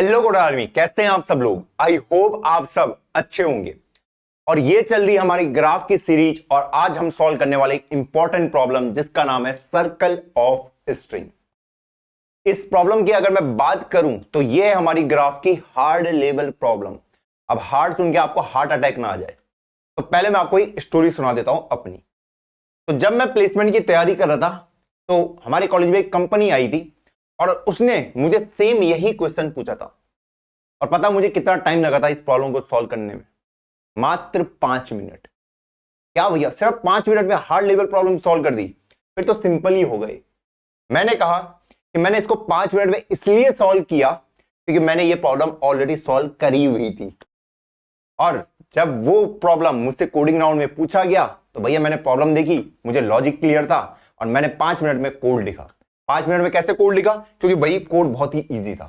Hello good army, कैसे हैं आप सब लोग। आई होप आप सब अच्छे होंगे। और ये चल रही है हमारी ग्राफ की सीरीज और आज हम सॉल्व करने वाले एक इंपॉर्टेंट प्रॉब्लम जिसका नाम है सर्कल ऑफ स्ट्रिंग। इस प्रॉब्लम की अगर मैं बात करूं तो ये है हमारी ग्राफ की हार्ड लेवल प्रॉब्लम। अब हार्ड सुन के आपको हार्ट अटैक ना आ जाए तो पहले मैं आपको एक स्टोरी सुना देता हूं अपनी। तो जब मैं प्लेसमेंट की तैयारी कर रहा था तो हमारे कॉलेज में एक कंपनी आई थी और उसने मुझे सेम यही क्वेश्चन पूछा था। और पता मुझे कितना टाइम लगा था इस प्रॉब्लम को सॉल्व करने में? मात्र 5 मिनट। क्या भैया, सिर्फ 5 मिनट में हार्ड लेवल प्रॉब्लम सॉल्व कर दी? फिर तो सिंपल ही हो गए। मैंने कहा कि मैंने इसको 5 मिनट में इसलिए सॉल्व किया क्योंकि मैंने ये प्रॉब्लम ऑलरेडी सॉल्व करी हुई थी। और जब वो प्रॉब्लम मुझसे कोडिंग राउंड में पूछा गया तो भैया मैंने प्रॉब्लम देखी, मुझे लॉजिक क्लियर था और मैंने 5 मिनट में कोड लिखा। 5 मिनट में कैसे कोड लिखा? क्योंकि भाई कोड बहुत ही इजी था।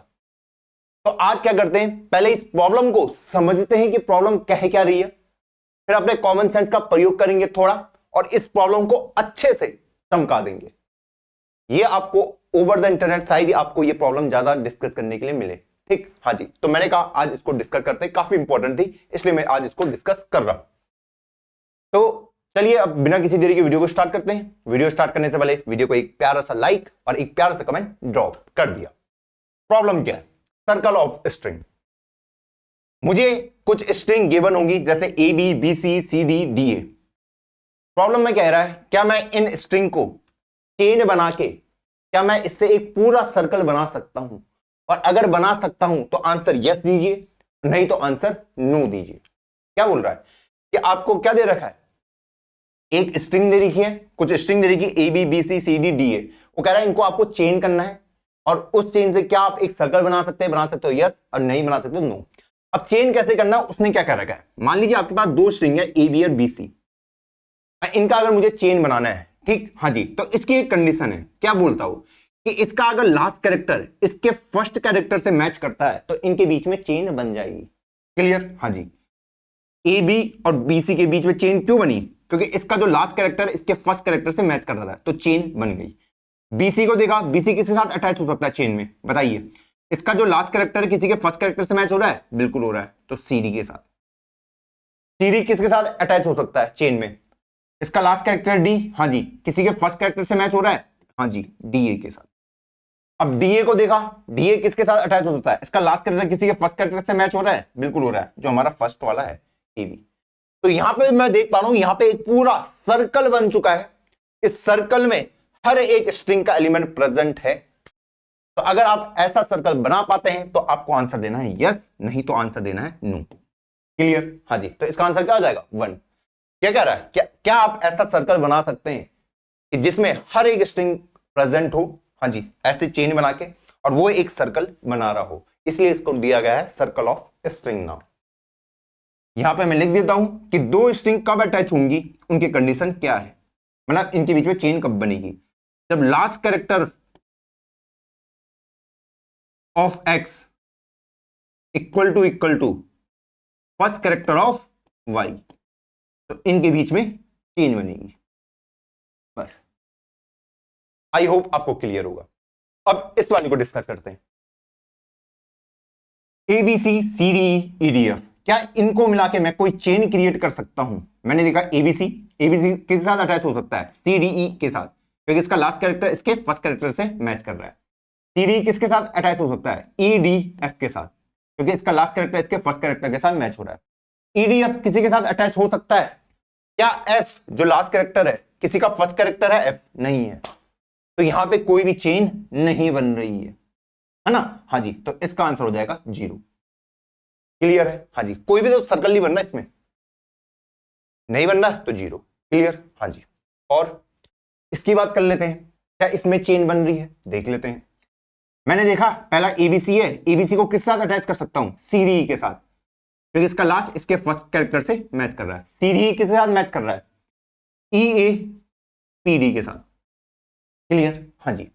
तो आज क्या करते हैं, पहले इस प्रॉब्लम को समझते हैं कि प्रॉब्लम कह क्या रही है, फिर अपने कॉमन सेंस का प्रयोग करेंगे थोड़ा और इस प्रॉब्लम को अच्छे से चमका देंगे। ये आपको ओवर द इंटरनेट शायद ही आपको ये प्रॉब्लम ज्यादा डिस्कस करने के लिए मिले। ठीक, हाँ जी। तो मैंने कहा आज इसको डिस्कस करते हैं, काफी इंपॉर्टेंट थी इसलिए मैं आज इसको डिस्कस कर रहा हूं। तो चलिए अब बिना किसी देरी के वीडियो को स्टार्ट करते हैं। वीडियो स्टार्ट करने से पहले वीडियो को एक प्यारा सा लाइक और एक प्यारा सा कमेंट ड्रॉप कर दिया। प्रॉब्लम क्या है? Circle of string. मुझे कुछ स्ट्रिंग गिवन होंगी जैसे A B B C C D D A. Problem में कह रहा है क्या मैं इन स्ट्रिंग को चेन बना के क्या मैं इससे एक पूरा सर्कल बना सकता हूं, और अगर बना सकता हूं तो आंसर यस दीजिए, नहीं तो आंसर नो दीजिए। क्या बोल रहा है कि आपको क्या दे रखा है? एक स्ट्रिंग दे रखी है, कुछ स्ट्रिंग दे रखी है A B B C C D D A. वो कह रहा है इनको आपको चेन करना है और उस चेन से क्या आप एक सर्कल बना सकते हो यस, और नहीं बना सकते हो नो। अब चेन कैसे करना है उसने क्या कर रखा है? मान लीजिए आपके पास दो स्ट्रिंग है ए बी और बी सी। इनका अगर मुझे चेन बनाना है, ठीक, हाँ जी, तो इसकी एक कंडीशन है। क्या बोलता हूं कि इसका अगर लास्ट कैरेक्टर इसके फर्स्ट कैरेक्टर से मैच करता है तो इनके बीच में चेन बन जाएगी। क्लियर? हाँ जी। ए बी और बी सी के बीच में चेन क्यों बनी? क्योंकि इसका जो लास्ट कैरेक्टर इसके फर्स्ट कैरेक्टर से मैच कर रहा था तो चेन बन गई। बीसी को देखा, बीसी किसके साथ अटैच हो सकता है चेन में? बताइए। इसका जो लास्ट कैरेक्टर किसी के फर्स्ट कैरेक्टर से मैच हो रहा है? बिल्कुल हो रहा है, तो सीडी के साथ। सीडी किसके साथ अटैच हो सकता है चेन में? इसका लास्ट कैरेक्टर डी, हाँ जी, किसी के फर्स्ट कैरेक्टर से मैच हो रहा है? हाँ जी, डीए के साथ। अब डीए को देखा, डीए किसके साथ अटैच हो सकता है? इसका लास्ट कैरेक्टर किसी के फर्स्ट कैरेक्टर से मैच हो रहा है? बिल्कुल हो रहा है, जो हमारा फर्स्ट वाला है एबी। तो यहां पे मैं देख पा रहा हूं यहां पे एक पूरा सर्कल बन चुका है। इस सर्कल में हर एक स्ट्रिंग का एलिमेंट प्रेजेंट है। तो अगर आप ऐसा सर्कल बना पाते हैं तो आपको आंसर देना है यस, नहीं तो आंसर देना है नो। क्लियर? हाँ जी। तो इसका आंसर क्या हो जाएगा? 1। क्या कह रहा है? क्या आप ऐसा सर्कल बना सकते हैं कि जिसमें हर एक स्ट्रिंग प्रेजेंट हो? हाँ जी, ऐसे चेन बना के, और वो एक सर्कल बना रहा हो, इसलिए इसको दिया गया है सर्कल ऑफ स्ट्रिंग नाम। यहां पे मैं लिख देता हूं कि दो स्ट्रिंग कब अटैच होंगी, उनकी कंडीशन क्या है, मतलब इनके बीच में चेन कब बनेगी? जब last character of X equal to first character of Y, तो इनके बीच में चेन बनेगी। बस, आई होप आपको क्लियर होगा। अब इस वाले को डिस्कस करते हैं। A B C C D E D F, क्या इनको मिला के मैं कोई चेन क्रिएट कर सकता हूं? मैंने देखा एबीसी किसके साथ अटैच हो सकता है? सीडीई के साथ, क्योंकि इसका लास्ट कैरेक्टर इसके फर्स्ट कैरेक्टर से मैच कर रहा है। सीडी किसके साथ अटैच हो सकता है? ईडीएफ के साथ, क्योंकि इसका लास्ट कैरेक्टर इसके फर्स्ट कैरेक्टर के साथ मैच हो रहा है। ईडीएफ किसी के साथ अटैच हो सकता है? क्या एफ जो लास्ट कैरेक्टर है किसी का फर्स्ट कैरेक्टर है? एफ नहीं है, तो यहां पे कोई भी चेन नहीं बन रही है ना? हाँ जी, तो इसका आंसर हो जाएगा 0। क्लियर है? हाँ जी, कोई भी तो सर्कल नहीं बनना, इसमें नहीं बनना तो 0। क्लियर? हाँ जी। और इसकी बात कर लेते हैं, क्या इसमें चेन बन रही है? देख लेते हैं। मैंने देखा पहला एबीसी है, एबीसी को किस साथ अटैच कर सकता हूं? सीडीई के साथ, क्योंकि इसका लास्ट इसके फर्स्ट कैरेक्टर से मैच कर रहा है। सीडीई किसके साथ मैच कर रहा है? ईएपीडी के साथ। क्लियर? हाँ जी।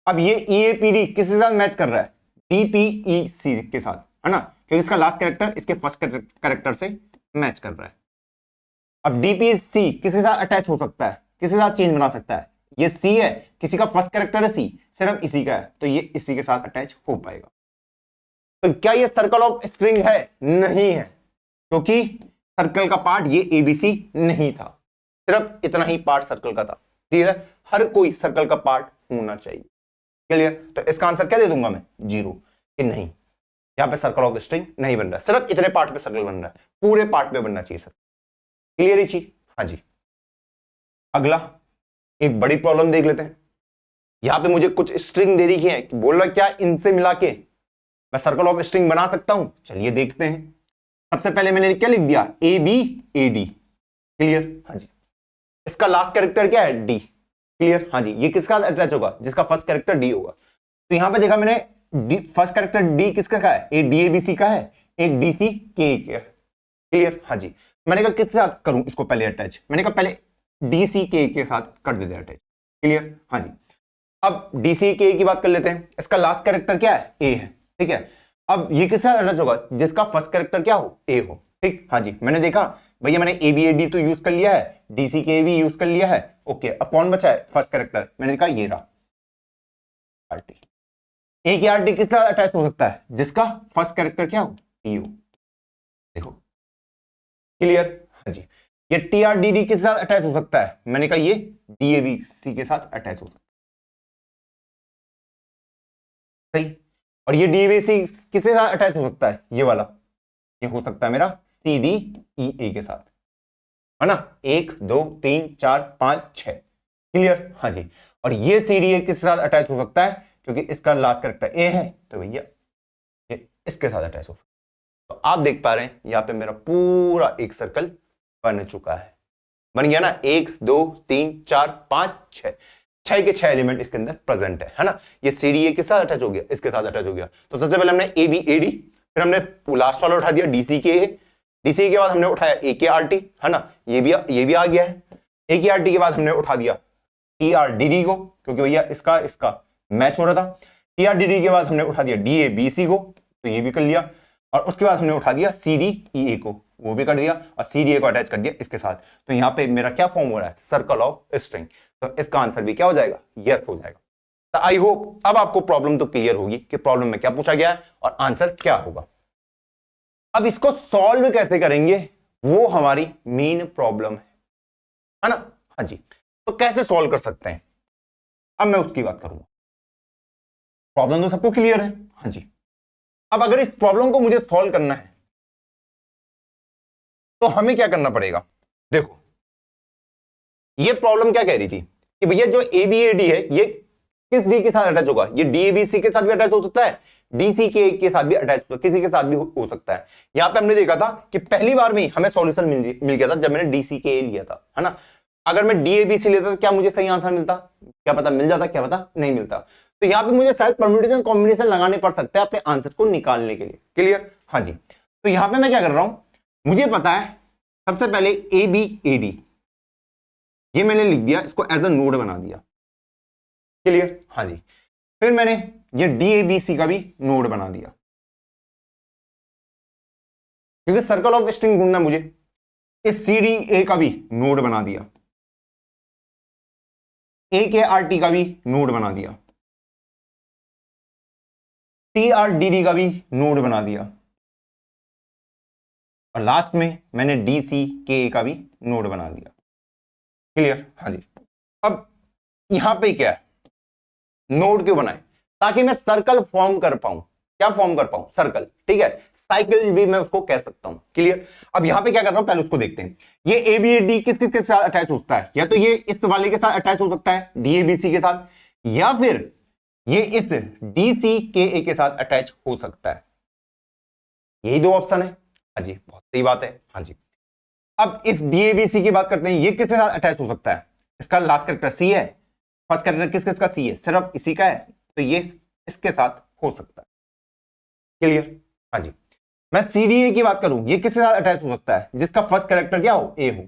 अब ये ईएपीडी किसके साथ मैच कर रहा है? डीपीईसी के साथ, है ना, क्योंकि इसका लास्ट कैरेक्टर इसके फर्स्ट कैरेक्टर से मैच कर रहा है। अब डीपीसी किसके साथ अटैच हो सकता है? किसके साथ चेन बना सकता है? ये सी है, किसी का फर्स्ट कैरेक्टर है सी, सिर्फ इसी का है, तो ये इसी के साथ अटैच हो पाएगा। तो क्या ये सर्कल ऑफ स्ट्रिंग है? नहीं है, क्योंकि सर्कल का पार्ट ये एबीसी नहीं था, सिर्फ इतना ही पार्ट सर्कल का था। क्लियर है? हर कोई सर्कल का पार्ट होना चाहिए। क्लियर? तो इसका आंसर क्या दे दूंगा मैं? 0, कि नहीं, यहां पे सर्कल ऑफ स्ट्रिंग नहीं बन रहा, सिर्फ इतने पार्ट पे सर्कल बन रहा है, पूरे पार्ट पे बनना चाहिए सर। क्लियर है चीज? हाँ जी। अगला एक बड़ी प्रॉब्लम देख लेते हैं। यहां पे मुझे कुछ स्ट्रिंग दे रही है, बोल रहा क्या इनसे मिला के मैं सर्कल ऑफ स्ट्रिंग बना सकता हूं? चलिए देखते हैं। सबसे पहले मैंने क्या लिख दिया? A B A D. Clear? हाँ जी। इसका लास्ट कैरेक्टर क्या है? डी। क्लियर? हाँ जी। ये किसका अटैच होगा? जिसका फर्स्ट कैरेक्टर डी होगा। तो यहां पे देखा मैंने फर्स्ट कैरेक्टर डी किसका का है? एक डी ए बी सी का है, एक डी सी के का। क्लियर? हाँ जी। मैंने कहा किसके साथ करूं इसको पहले अटैच? मैंने कहा पहले डी सी के साथ कर देते अटैच। क्लियर? हाँ जी। अब डी सी के की बात कर लेते हैं। इसका लास्ट कैरेक्टर क्या है? ए है। ठीक है। अब ये किसका अटैच होगा? जिसका फर्स्ट कैरेक्टर क्या हो? ए हो। ठीक। हाँ जी। मैंने देखा भैया मैंने ए बी ए डी तो यूज कर लिया है, डी सी के भी यूज कर लिया है। ओके, अब कौन बचा है? First character. मैंने कहा ये रहा आरटी। ए की आरटी किसका अटैच हो सकता है? जिसका फर्स्ट कैरेक्टर क्या हो? टी हो। देखो। क्लियर? हाँ जी। ये टी आर डी डी किसके साथ अटैच हो सकता है? मैंने कहा ये डी ए बी सी के साथ अटैच हो सकता है। सही। और ये डी बी सी किसके साथ अटैच हो सकता है? ये वाला, ये हो सकता है मेरा सी डी ई ए के साथ, है ना? 1 2 3 4 5 6। क्लियर? हाँ जी। और ये सी डी ए किसके साथ अटैच हो सकता है? क्योंकि इसका लास्ट कैरेक्टर ए है, तो भैया ये इसके साथ अटैच हो सकता है। तो आप देख पा रहे हैं यहां पे मेरा पूरा एक सर्कल बन चुका है। बन गया ना? 1 2 3 4 5 6, 6 के 6 एलिमेंट इसके अंदर प्रेजेंट है ना? ये सी डी ए के साथ अटैच हो गया, इसके साथ अटैच हो गया। तो सबसे पहले हमने ए बी ए डी, फिर हमने लास्ट वाला उठा दिया डीसी के ए, डीसी के बाद हमने उठाया ए के आर टी, है ना? ये भी आ गया है। ए के आर टी के बाद हमने उठा दिया टी आर डी डी को, क्योंकि भैया इसका मैच हो रहा था। टी आर डी डी के बाद हमने उठा दिया डी ए बी सी को, तो ये भी कर लिया। और उसके बाद हमने उठा दिया सी डी ई ए को, वो भी कर दिया, और सी डी ए को अटैच कर दिया इसके साथ। तो यहाँ पे मेरा क्या फॉर्म हो रहा है? Circle of string. तो इसका आंसर भी क्या हो जाएगा? यस हो जाएगा। तो आई होप अब आपको प्रॉब्लम तो क्लियर होगी कि प्रॉब्लम में क्या पूछा गया है और आंसर क्या होगा। अब इसको सॉल्व कैसे करेंगे, वो हमारी मेन प्रॉब्लम है ना? हाँ जी। तो कैसे सॉल्व कर सकते हैं, अब मैं उसकी बात करूंगा। प्रॉब्लम तो सबको क्लियर है। हाँ जी। अब अगर इस प्रॉब्लम को मुझे सॉल्व करना है तो हमें क्या करना पड़ेगा? देखो, ये प्रॉब्लम क्या कह रही थी कि भैया जो ए बी ए डी है ये किस डी के साथ अटैच होगा? ये डी ए बी सी के साथ भी अटैच हो सकता है, डीसी के साथ भी अटैच, किसी के साथ भी हो सकता है। यहां पे हमने देखा था कि पहली बार में हमें सॉल्यूशन मिल गया था जब मैंने डीसी के लिया था, है ना? अगर मैं डीएबीसी लेता तो क्या मुझे सही आंसर मिलता? क्या पता मिल जाता, क्या पता नहीं मिलता। तो यहां पे मुझे शायद परम्यूटेशन कॉम्बिनेशन लगाने पड़ सकते हैं अपने आंसर को निकालने के लिए। क्लियर? हाँ जी। तो यहां पे मैं क्या कर रहा हूं, मुझे पता है सबसे पहले ए बी ए डी, ये मैंने लिख दिया, इसको एज अ नोड बना दिया। क्लियर? हाँ जी। फिर मैंने ये डीएबीसी का भी नोड बना दिया, क्योंकि सर्कल ऑफ स्ट्रिंग ढूंढना मुझे। इस सी डी ए का भी नोड बना दिया, ए के आर टी का भी नोड बना दिया, टी आर डी डी का भी नोड बना दिया, और लास्ट में मैंने डी सी के का भी नोड बना दिया। क्लियर? हाँ जी। अब यहां पे क्या है, नोड क्यों बनाए? ताकि मैं सर्कल फॉर्म कर पाऊं। क्या फॉर्म कर पाऊं? सर्कल। ठीक है, साइकिल भी मैं उसको कह सकता हूं। क्लियर? अब यहां पे क्या कर रहा हूं, पहले उसको देखते हैं। ये एबीडी किस किस के साथ अटैच हो सकता है? या तो ये इस वाले के साथ अटैच हो सकता है डीएबीसी के साथ, या फिर ये इस डीसी के साथ अटैच हो सकता है। यही दो ऑप्शन है। हाँ जी, बहुत सही बात है। हाँ जी। अब इस डीएबीसी की बात करते हैं, ये किसके साथ अटैच हो सकता है? इसका लास्ट कैरेक्टर सी है, फर्स्ट कैरेक्टर किस किसका सी है? सिर्फ इसी का है, तो ये इसके साथ हो सकता है। क्लियर? हाँ जी। मैं सीडीए की बात करूं, ये किसके साथ अटैच हो सकता है? जिसका फर्स्ट कैरेक्टर क्या हो? ए हो।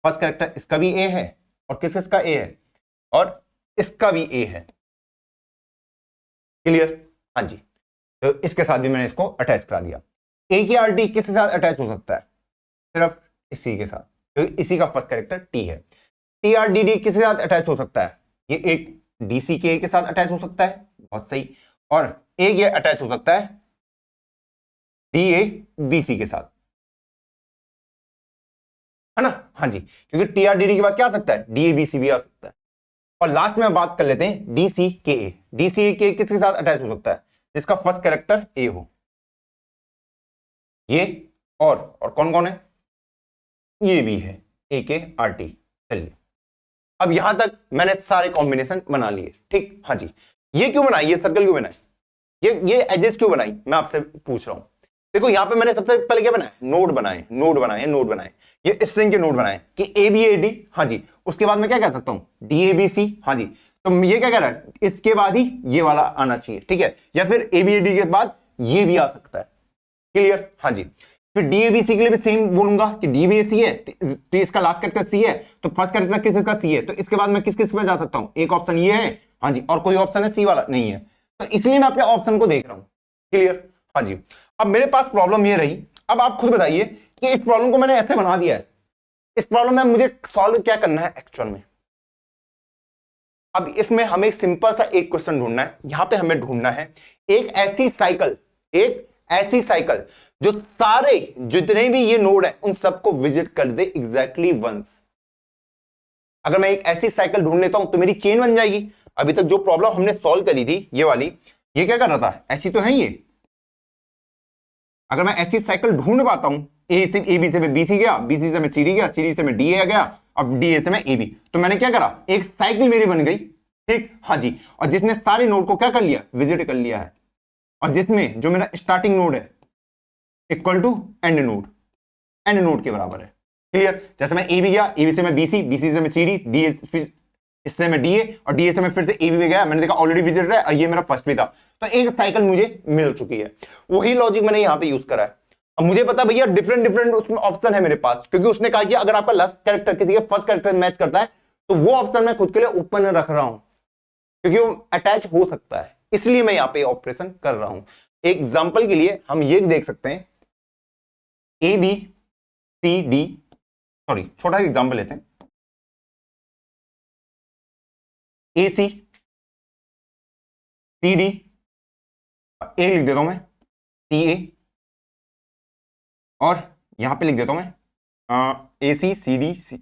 फर्स्ट कैरेक्टर इसका भी ए है, और किसका ए है? और इसका भी ए है। क्लियर? हाँ जी। तो इसके साथ भी मैंने इसको अटैच करा दिया। ए की आर टी किसके साथ अटैच हो सकता है? सिर्फ इसी के साथ, क्योंकि इसी का फर्स्ट कैरेक्टर टी है। टी आर डी डी किसके साथ अटैच हो सकता है? ये एक डीसी के साथ अटैच हो सकता है। बहुत सही। और एक ये अटैच हो सकता है डी ए बी सी के साथ, है ना? हाँ जी, क्योंकि टी आर डी डी के बाद क्या आ सकता है, डी ए बी सी भी आ सकता है। और लास्ट में बात कर लेते हैं डी सी के ए। डी सी के किसके साथ अटैच हो सकता है, जिसका फर्स्ट कैरेक्टर ए हो, ये और कौन कौन है, ये भी है ए के आर टी। चलिए, अब यहां तक मैंने सारे कॉम्बिनेशन बना लिए, ठीक। हाँ जी, ये क्यों बनाई, ये सर्कल क्यों बनाई, ये एजेस क्यों बनाई, मैं आपसे पूछ रहा हूं। देखो यहां पे मैंने सबसे पहले क्या बनाया, नोड बनाए, ये स्ट्रिंग के नोड बनाए कि ए बी ए डी। हाँ जी, उसके बाद मैं क्या कह सकता हूं, डी ए बी सी। हाँ जी, तो ये क्या कह रहा है, इसके बाद ही ये वाला आना चाहिए, ठीक है, या फिर ए बी ए डी के बाद ये भी आ सकता है। क्लियर? हाँ जी, फिर डीएबीसी के लिए भी सेम बोलूंगा कि डीबीसी है तो इसका लास्ट कैरेक्टर सी है, तो फर्स्ट कैरेक्टर किसका सी है, तो इसके बाद मैं किस किस पे जा सकता हूं, एक ऑप्शन ये है। हाँ जी, और कोई ऑप्शन है सी वाला नहीं है, तो इसलिए मैं अपने ऑप्शन को देख रहा हूं। क्लियर? हाँ जी, अब मेरे पास प्रॉब्लम ये रही, अब आप खुद बताइए कि इस प्रॉब्लम को मैंने ऐसे बना दिया है, इस प्रॉब्लम में मुझे सॉल्व क्या करना है एक्चुअल में। अब इसमें हमें सिंपल सा एक क्वेश्चन ढूंढना है, यहां पे हमें ढूंढना है एक ऐसी साइकिल जो सारे जितने भी ये नोड है उन सबको विजिट कर दे एग्जैक्टली वंस। अगर मैं एक ऐसी साइकिल ढूंढ लेता हूं तो मेरी चेन बन जाएगी। अभी तक जो प्रॉब्लम हमने सॉल्व करी थी ये वाली, ये क्या कर रहा था, ऐसी तो है ये। अगर मैं ऐसी साइकिल ढूंढ पाता हूं, ए बी से मैं बी सी गया, बी सी से मैं सी डी गया, सी डी से मैं डी ए गया, अब डी ए से मैं ए बी, तो मैंने क्या करा, एक साइकिल मेरी बन गई, ठीक। हाँ जी, और जिसने सारे नोड को क्या कर लिया, विजिट कर लिया है, और जिसमें जो मेरा स्टार्टिंग नोड है इक्वल टू एंड नोड के बराबर है। क्लियर? जैसे मैं ए बी गया, ए बी से मैं बी सी से मैं सी डी, डी इससे मैं डी ए, और डी ए से मैं फिर से ए बी में गया, मैंने देखा ऑलरेडी विजिट है और ये मेरा फर्स्ट भी था, तो एक साइकिल मुझे मिल चुकी है। वही लॉजिक मैंने यहां पे यूज करा है। अब मुझे पता भैया डिफरेंट उसमें ऑप्शन है मेरे पास, क्योंकि उसने कहा कि अगर आपका लास्ट कैरेक्टर किसी के फर्स्ट कैरेक्टर मैच करता है तो वो ऑप्शन मैं खुद के लिए ओपन रख रहा हूं, क्योंकि वो अटैच हो सकता है, इसलिए मैं यहां पे ऑपरेशन कर रहा हूं। एग्जांपल के लिए हम ये देख सकते हैं, A B C D, sorry छोटा एग्जांपल लेते हैं, ए सी सी डी, ए लिख देता हूं मैं, सी ए, और यहां पे लिख देता हूं मैं ए सी सी डी सी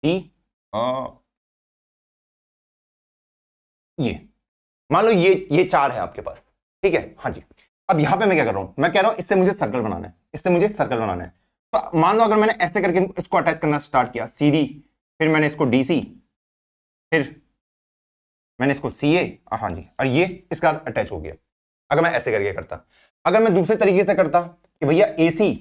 डी, ये मान लो ये चार है आपके पास, ठीक है। हाँ जी, अब यहां पे मैं क्या कर रहा हूं, मैं कह रहा हूं इससे मुझे सर्कल बनाना है, तो मान लो अगर मैंने ऐसे करके इसको अटैच करना स्टार्ट किया, सी डी, फिर मैंने इसको डी सी, फिर मैंने इसको सी ए, हाँ जी, और ये इसका अटैच हो गया। अगर मैं ऐसे करके करता, अगर मैं दूसरे तरीके से करता कि भैया ए सी,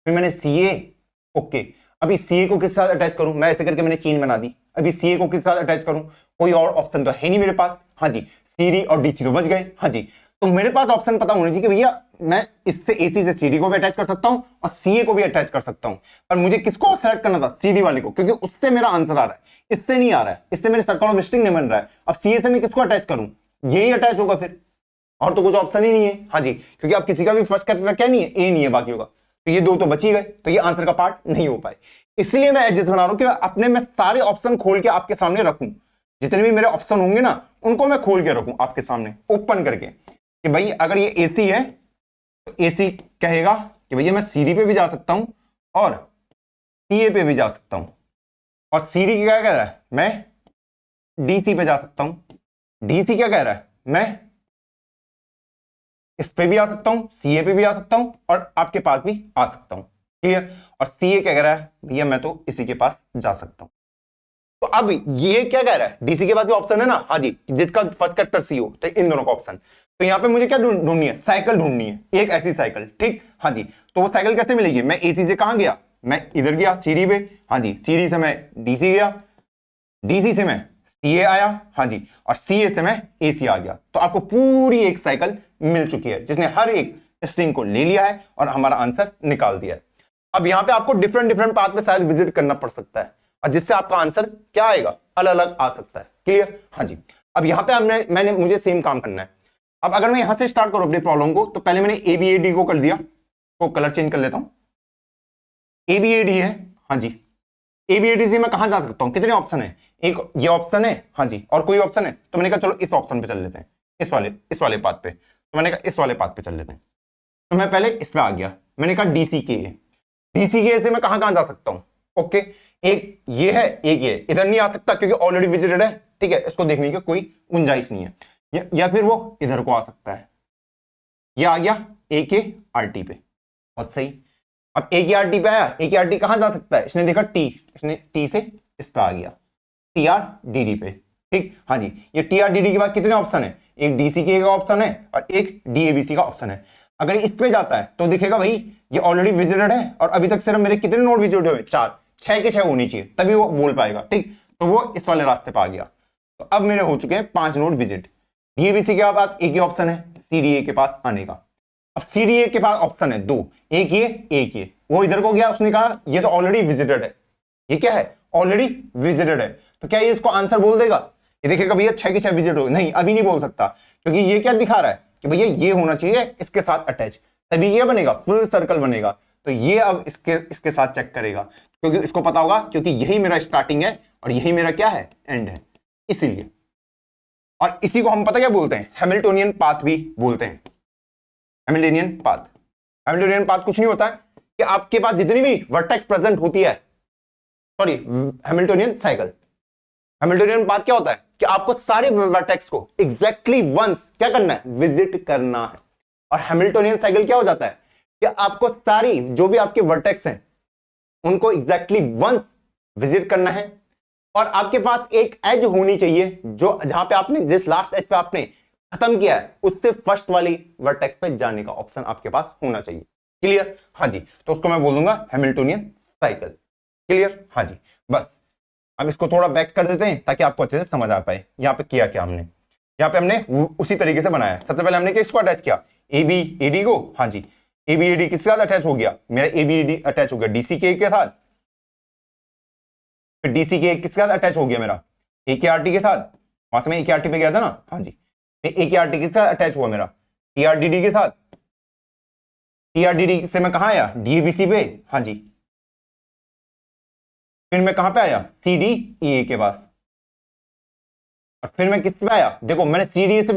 फिर मैंने सी ए, ओके, अभी सी ए को किस साथ अटैच करूं, मैं ऐसे करके मैंने चेन बना दी, अभी सी ए को किस साथ अटैच करूं, कोई और ऑप्शन तो है नहीं मेरे पास। हाँ जी, सी डी और डी सी तो बच गए। हाँ जी, तो मेरे पास ऑप्शन पता होना चाहिए कि भैया मैं इससे एसी से सीडी को भी अटैच कर सकता हूं और सीए को भी अटैच कर सकता हूं, पर मुझे किसको सेलेक्ट करना था, सीडी वाले को, क्योंकि उससे मेरा आंसर आ रहा है, इससे नहीं आ रहा है, इससे मेरे सर्कल ऑफ स्ट्रिंग नहीं बन रहा है। अब सीए से मैं किसको अटैच करूं, यही अटैच होगा फिर, और तो कुछ ऑप्शन ही नहीं है। हाँ जी, क्योंकि आप किसी का भी फर्स्ट कैरेक्टर क्या नहीं है, ए नहीं है बाकियों का, तो ये दो तो बच ही गए, तो ये आंसर का पार्ट नहीं हो पाए। इसलिए मैं एडजस्ट बना रहा हूं कि अपने में सारे ऑप्शन खोल के आपके सामने रखूं, जितने भी मेरे ऑप्शन होंगे ना उनको मैं खोल के रखूं आपके सामने ओपन करके, कि भाई अगर ये एसी है तो एसी कहेगा कि भैया मैं सीडी पे भी जा सकता हूं और सीए पे भी जा सकता हूं, और सीडी क्या कह रहा है, मैं डीसी पे जा सकता हूं, डीसी क्या कह रहा है, मैं इस पे भी आ सकता हूं, सीए पे भी आ सकता हूं और आपके पास भी आ सकता हूं। क्लियर? और सीए क्या कह रहा है, भैया मैं तो इसी के पास जा सकता हूं। तो अब ये क्या कह रहा है, डीसी के पास भी ऑप्शन है ना, हाँ जी, जिसका फर्स्ट कैरेक्टर सी हो, तो इन दोनों का ऑप्शन। तो यहां पे मुझे क्या ढूंढनी है, साइकिल ढूंढनी है, एक ऐसी साइकिल, ठीक। हाँ जी, तो वो साइकिल कैसे मिलेगी, मैं एसी से कहां गया, मैं इधर गया सीडी पे, हाँ जी, सीडी से मैं डीसी गया, डीसी से मैं सीए आया, हाँ जी, और सीए से मैं एसी आ गया, तो आपको पूरी एक साइकिल मिल चुकी है जिसने हर एक स्ट्रिंग को ले लिया है और हमारा आंसर निकाल दिया है। अब यहां पे आपको डिफरेंट पाथ में शायद विजिट करना पड़ सकता है, और जिससे आपका आंसर क्या आएगा, अलग अलग आ सकता है। क्लियर? हाँ जी, अब यहां पे मुझे सेम काम करना है। अब अगर मैं यहां से स्टार्ट करूं अपनी प्रॉब्लम को, तो पहले मैंने एबीएडी को कर दिया, तो कलर चेंज कर लेता हूं, एबीएडी है, हाँ जी, एबीएडी से मैं कहां जा सकता हूं, कितने ऑप्शन है, एक ये ऑप्शन है, हाँ जी, और कोई ऑप्शन है, तो मैंने कहा चलो इस ऑप्शन पे चल लेते हैं, इस वाले पाथ पे, तो मैंने कहा इस वाले पाथ पे चल लेते हैं। तो मैं पहले इस पे आ गया, मैंने कहा डीसीके से मैं कहां कहां जा सकता हूं? ओके, एक ये है, एक ये, इधर नहीं आ सकता क्योंकि ऑलरेडी विजिटेड है, ठीक है, इसको देखने की कोई गुंजाइश नहीं है। या फिर वो इधर को आ सकता है, ये आ गया AKRT पे, बहुत सही। अब AKRT पे आया, AKRT कहां जा सकता है? इसने देखा T, इसने T से इस पे आ गया TRDD पे, ठीक। हाँ जी, ये TRDD के बाद कितने ऑप्शन है? एक DCK का ऑप्शन है और एक DABC का ऑप्शन है। अगर इस पे जाता है तो दिखेगा भाई ये ऑलरेडी विजिटेड है और अभी तक सिर्फ मेरे कितने नोड विजिटेड हुए? 4, 6 के 6 होनी चाहिए, तभी वो बोल पाएगा, ठीक। तो वो इस वाले रास्ते पे आ गया। तो अब मेरे हो चुके हैं 5 नोड विजिट। DABC के बाद एक ही ऑप्शन है CDA के पास आने का। अब CDA के पास ऑप्शन है 2, एक ये, वो इधर को गया, उसने कहा ये तो ऑलरेडी विजिटेड है, ये क्या है? ऑलरेडी विजिटेड है। तो क्या ये इसको आंसर बोल देगा? ये देखिएगा भैया 6 के 6 विजिट हो, नहीं अभी नहीं बोल सकता, क्योंकि ये क्या दिखा रहा है कि भैया ये होना चाहिए इसके साथ अटैच, तभी ये बनेगा, फुल सर्कल बनेगा। तो ये अब इसके साथ चेक करेगा, क्योंकि इसको पता होगा, क्योंकि यही मेरा स्टार्टिंग है और यही मेरा क्या है? एंड है, इसीलिए। और इसी को हम पता क्या बोलते हैं? हैमिल्टोनियन पाथ भी बोलते हैं। हैमिल्टोनियन पाथ कुछ नहीं होता है कि आपके पास जितनी भी वर्टेक्स प्रेजेंट होती है, sorry, Hamiltonian cycle, Hamiltonian path क्या होता है कि आपको सारे वर्टेक्स को एग्जैक्टली वंस क्या करना है? विजिट करना है। और हैमिल्टोनियन साइकिल क्या हो जाता है कि आपको सारी जो भी आपके वर्टेक्स हैं उनको एग्जैक्टली वंस विजिट करना है, और आपके पास एक एज होनी चाहिए जो जहां पे आपने जिस लास्ट एज पे आपने खत्म किया है उससे फर्स्ट वाली वर्टेक्स पे जाने का ऑप्शन आपके पास होना चाहिए। क्लियर? हाँ जी, तो उसको मैं बोलूंगा हैमिल्टोनियन साइकिल। क्लियर? हाँ जी, बस अब इसको थोड़ा बैक कर देते हैं ताकि आपको अच्छे से समझ आ पाए। यहाँ पे किया क्या हमने? यहाँ पे हमने उसी तरीके से बनाया। सबसे पहले हमने किसको अटैच किया? ABAD को। हाँ जी, ABAD किसके साथ अटैच हो गया? मेरा ABAD अटैच हो गया DCK के साथ। फिर DCK किसके साथ अटैच हो गया? मेरा AKRT के साथ। वहां से मैं AKRT पे गया था ना। हाँ जी, AKRT किसके साथ अटैच हुआ? मेरा TRDD के साथ। TRDD से मैं कहा आया? DABC पे। हाँ जी, फिर मैं कहां पे आया? CDEA के पास। और फिर मैं किस पे आया? देखो मैंने CDE से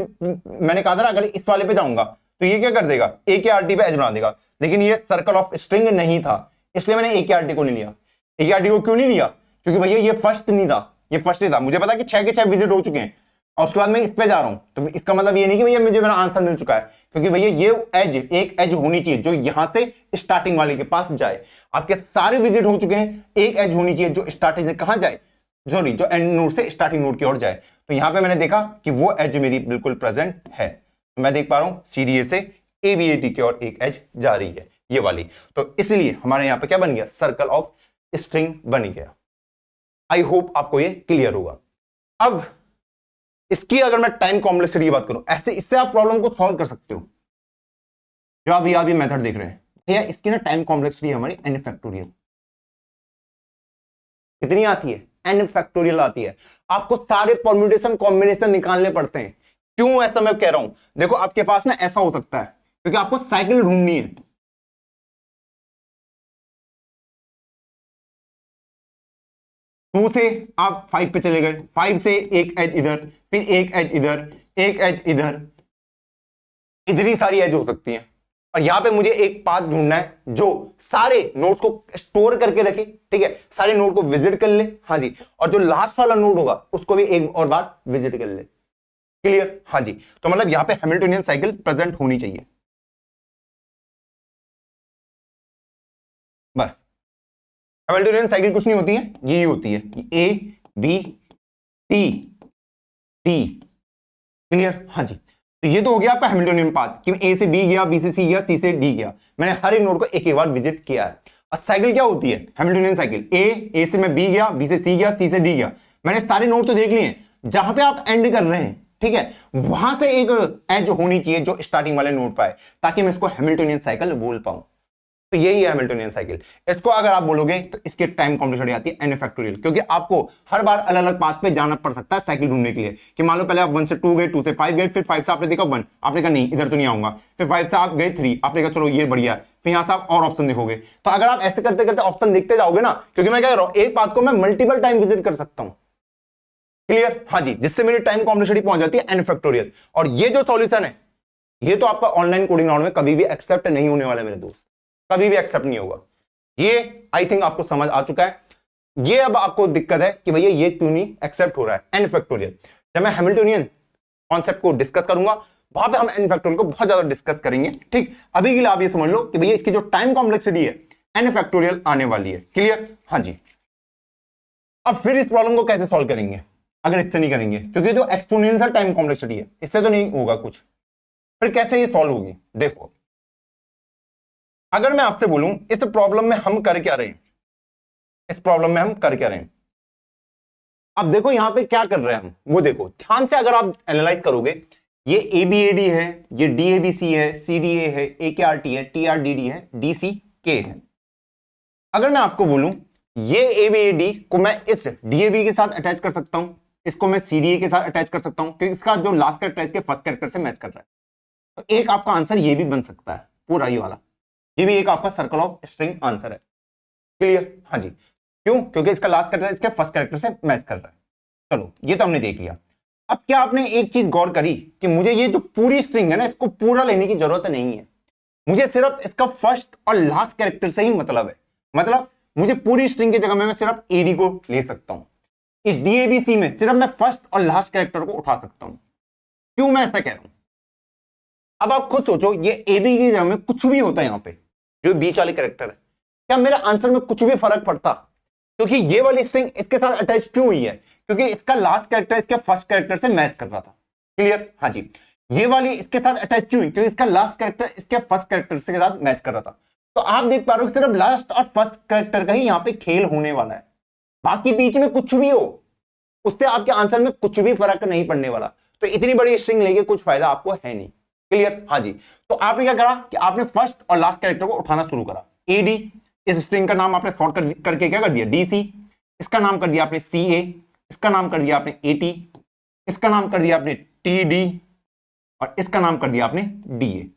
मैंने कहा था ना अगर इस वाले पे जाऊंगा तो ये क्या कर देगा? AKRT पे एज बना देगा, लेकिन ये सर्कल ऑफ स्ट्रिंग नहीं था, इसलिए मैंने AKRT को नहीं लिया। AKRT को क्यों नहीं लिया? क्योंकि भैया ये फर्स्ट नहीं था, ये फर्स्ट नहीं था। मुझे पता कि 6 के 6 विजिट हो चुके हैं और उसके बाद मैं इस पे जा रहा हूं, तो इसका मतलब ये नहीं कि भैया मुझे मेरा आंसर मिल चुका है, क्योंकि भैया ये एज, एक एज होनी चाहिए जो यहां से स्टार्टिंग वाले के पास जाए। आपके सारे विजिट हो चुके हैं, एक एज होनी चाहिए जो स्टार्टिंग से कहां जाए? सॉरी, जो एंड नोड से स्टार्टिंग नोड की ओर जाए। तो यहां पे मैंने देखा कि वो एज मेरी बिल्कुल प्रेजेंट है, तो मैं देख पा रहा हूं CDA से ABAD की ओर एक एज जा रही है, ये वाली। तो इसलिए हमारे यहां पे क्या बन गया? सर्कल ऑफ स्ट्रिंग बन गया। आई होप आपको ये क्लियर होगा। अब इसकी अगर मैं टाइम कॉम्प्लेक्सिटी की बात करूं, ऐसे इससे आप प्रॉब्लम को सॉल्व कर सकते हो। जो अभी आप ये मेथड देख रहे हैं, भैया इसकी ना टाइम कॉम्प्लेक्सिटी हमारी n फैक्टोरियल कितनी आती है? n फैक्टोरियल आती है। आपको सारे परम्यूटेशन कॉम्बिनेशन निकालने पड़ते हैं। क्यों ऐसा मैं कह रहा हूं? देखो आपके पास ना ऐसा हो सकता है, क्योंकि आपको साइकिल ढूंढनी है। 2 से आप 5 पे चले गए, 5 से एक एज इधर, फिर एक एज इधर, एक एज इधर, इधर सारी एज हो सकती है। और यहां पे मुझे एक पाथ ढूंढना है जो सारे नोड्स को स्टोर करके रखे, ठीक है, सारे नोड को विजिट कर ले। हाँ जी, और जो लास्ट वाला नोड होगा उसको भी एक और बार विजिट कर ले। क्लियर? हाँ जी, तो मतलब यहां पे हैमिल्टोनियन साइकिल प्रेजेंट होनी चाहिए, बस। हैमिल्टोनियन साइकिल कुछ नहीं होती है, यही होती है ABCD। क्लियर? हाँ जी, तो ये तो हो गया आपका हैमिल्टोनियन पाथ कि A से B गया, B से C गया, C से D गया। मैंने हर एक नोड को एक एक बार विजिट किया है। और साइकिल क्या होती है? हैमिल्टोनियन साइकिल A से मैं B गया, B से C गया, C से D गया। मैंने सारे नोड तो देख लिए, जहां पे आप एंड कर रहे हैं, ठीक है, वहां से एक एज होनी चाहिए जो स्टार्टिंग वाले नोड पर है, ताकि मैं इसको हैमिल्टोनियन साइकिल बोल पाऊं। तो यही है हैमिल्टोनियन साइकिल। इसको अगर आप बोलोगे तो इसकी टाइम कॉम्प्लेक्सिटी आती है n फैक्टोरियल, क्योंकि आपको हर बार अलग अलग पाथ पे जाना पड़ सकता है साइकिल ढूंढने के लिए। कि मान लो पहले आप 1 से 2 गए, 2 से 5 गए, फिर 5 से आपने देखा 1, आपने कहा नहीं इधर तो नहीं आऊंगा, फिर 5 से आप गए 3, आपने कहा चलो ये बढ़िया है, फिर यहां से आप और ऑप्शन देखोगे। तो अगर आप ऐसे करते करते ऑप्शन देखते जाओगे ना, क्योंकि मैं कह रहा हूं एक पाथ को मैं मल्टीपल टाइम विजिट कर सकता हूं। क्लियर? हाँ जी, जिससे मेरी टाइम कॉम्प्लेक्सिटी पहुंच जाती है n फैक्टोरियल। और ये जो सॉल्यूशन है ये तो आपका ऑनलाइन कोडिंग राउंड में कभी भी एक्सेप्ट नहीं होने वाला है मेरे दोस्त, कभी भी एक्सेप्ट नहीं होगा। ये आई थिंक आपको समझ आ चुका है। ये अब आपको दिक्कत है कि भैया ये क्यों नहीं एक्सेप्ट हो रहा है, एन फैक्टोरियल। जब मैं हैमिल्टोनियन कॉन्सेप्ट को डिस्कस करूंगा वहां पे हम एन फैक्टोरियल को बहुत ज्यादा डिस्कस करेंगे। ठीक, अभी के लिए आप ये समझ लो कि भैया इसकी जो टाइम कॉम्प्लेक्सिटी है एन फैक्टोरियल आने वाली है। क्लियर? हाँ जी। अब फिर इस प्रॉब्लम को कैसे सॉल्व करेंगे अगर इससे नहीं करेंगे, क्योंकि जो एक्सपोनेंशियल टाइम कॉम्प्लेक्सिटी है इससे तो नहीं होगा कुछ, फिर कैसे ये सॉल्व होगी? देखो, अगर मैं आपसे बोलूं इस प्रॉब्लम में हम कर क्या रहे हैं, इस प्रॉब्लम में हम कर क्या रहे हैं, अब देखो यहां पे क्या कर रहे हैं हम, वो देखो ध्यान से। अगर आप एनालाइज करोगे, ये ABAD है, ये DABC है, CDA है, AKRT है, TRDD है, DCK है। अगर मैं आपको बोलूं ये ABAD को मैं इस DAB के साथ अटैच कर सकता हूं, इसको मैं CDA के साथ अटैच कर सकता हूं, क्योंकि इसका जो लास्ट कैरेक्टर है इसके फर्स्ट कैरेक्टर से मैच कर रहा है। तो एक आपका आंसर ये भी बन सकता है पूरा ये वाला, ये भी एक आपका सर्कल ऑफ स्ट्रिंग आंसर है। क्लियर? हाँ जी। क्यों? क्योंकि इसका लास्ट कैरेक्टर इसके फर्स्ट कैरेक्टर से मैच कर रहा है। चलो ये तो हमने देख लिया। अब क्या आपने एक चीज गौर करी कि मुझे ये जो पूरी स्ट्रिंग है ना इसको पूरा लेने की जरूरत नहीं है, मुझे सिर्फ इसका फर्स्ट और लास्ट कैरेक्टर से ही मतलब है। मतलब मुझे पूरी स्ट्रिंग की जगह में मैं सिर्फ AD को ले सकता हूं, इस DABC में सिर्फ मैं फर्स्ट और लास्ट कैरेक्टर को उठा सकता हूं। क्यों मैं ऐसा कह रहा हूं? अब आप खुद सोचो, ये AB की जगह में कुछ भी होता है यहां पे, जो बीच वाले कैरेक्टर है, क्या मेरे आंसर में कुछ भी फर्क पड़ता? क्योंकि ये वाली स्ट्रिंग इसके साथ अटैच क्यों हुई है? क्योंकि इसका लास्ट कैरेक्टर इसके फर्स्ट कैरेक्टर से मैच कर रहा था। क्लियर? हाँ जी। ये वाली इसके साथ अटैच क्यों हुई? क्योंकि इसका लास्ट कैरेक्टर इसके फर्स्ट कैरेक्टर के साथ मैच कर रहा था। तो आप देख पा रहे हो सिर्फ लास्ट और फर्स्ट कैरेक्टर का ही यहाँ पे खेल होने वाला है, बाकी बीच में कुछ भी हो उससे आपके आंसर में कुछ भी फर्क नहीं पड़ने वाला। तो इतनी बड़ी स्ट्रिंग लेके कुछ फायदा आपको है नहीं। क्लियर? हाँ जी। तो आपने क्या करा कि आपने फर्स्ट और लास्ट कैरेक्टर को उठाना शुरू करा। AD, इस स्ट्रिंग का नाम आपने शॉर्ट करके क्या कर दिया? DC, इसका नाम कर दिया आपने CA, इसका नाम कर दिया आपने AT, इसका नाम कर दिया आपने TD और इसका नाम कर दिया आपने DA।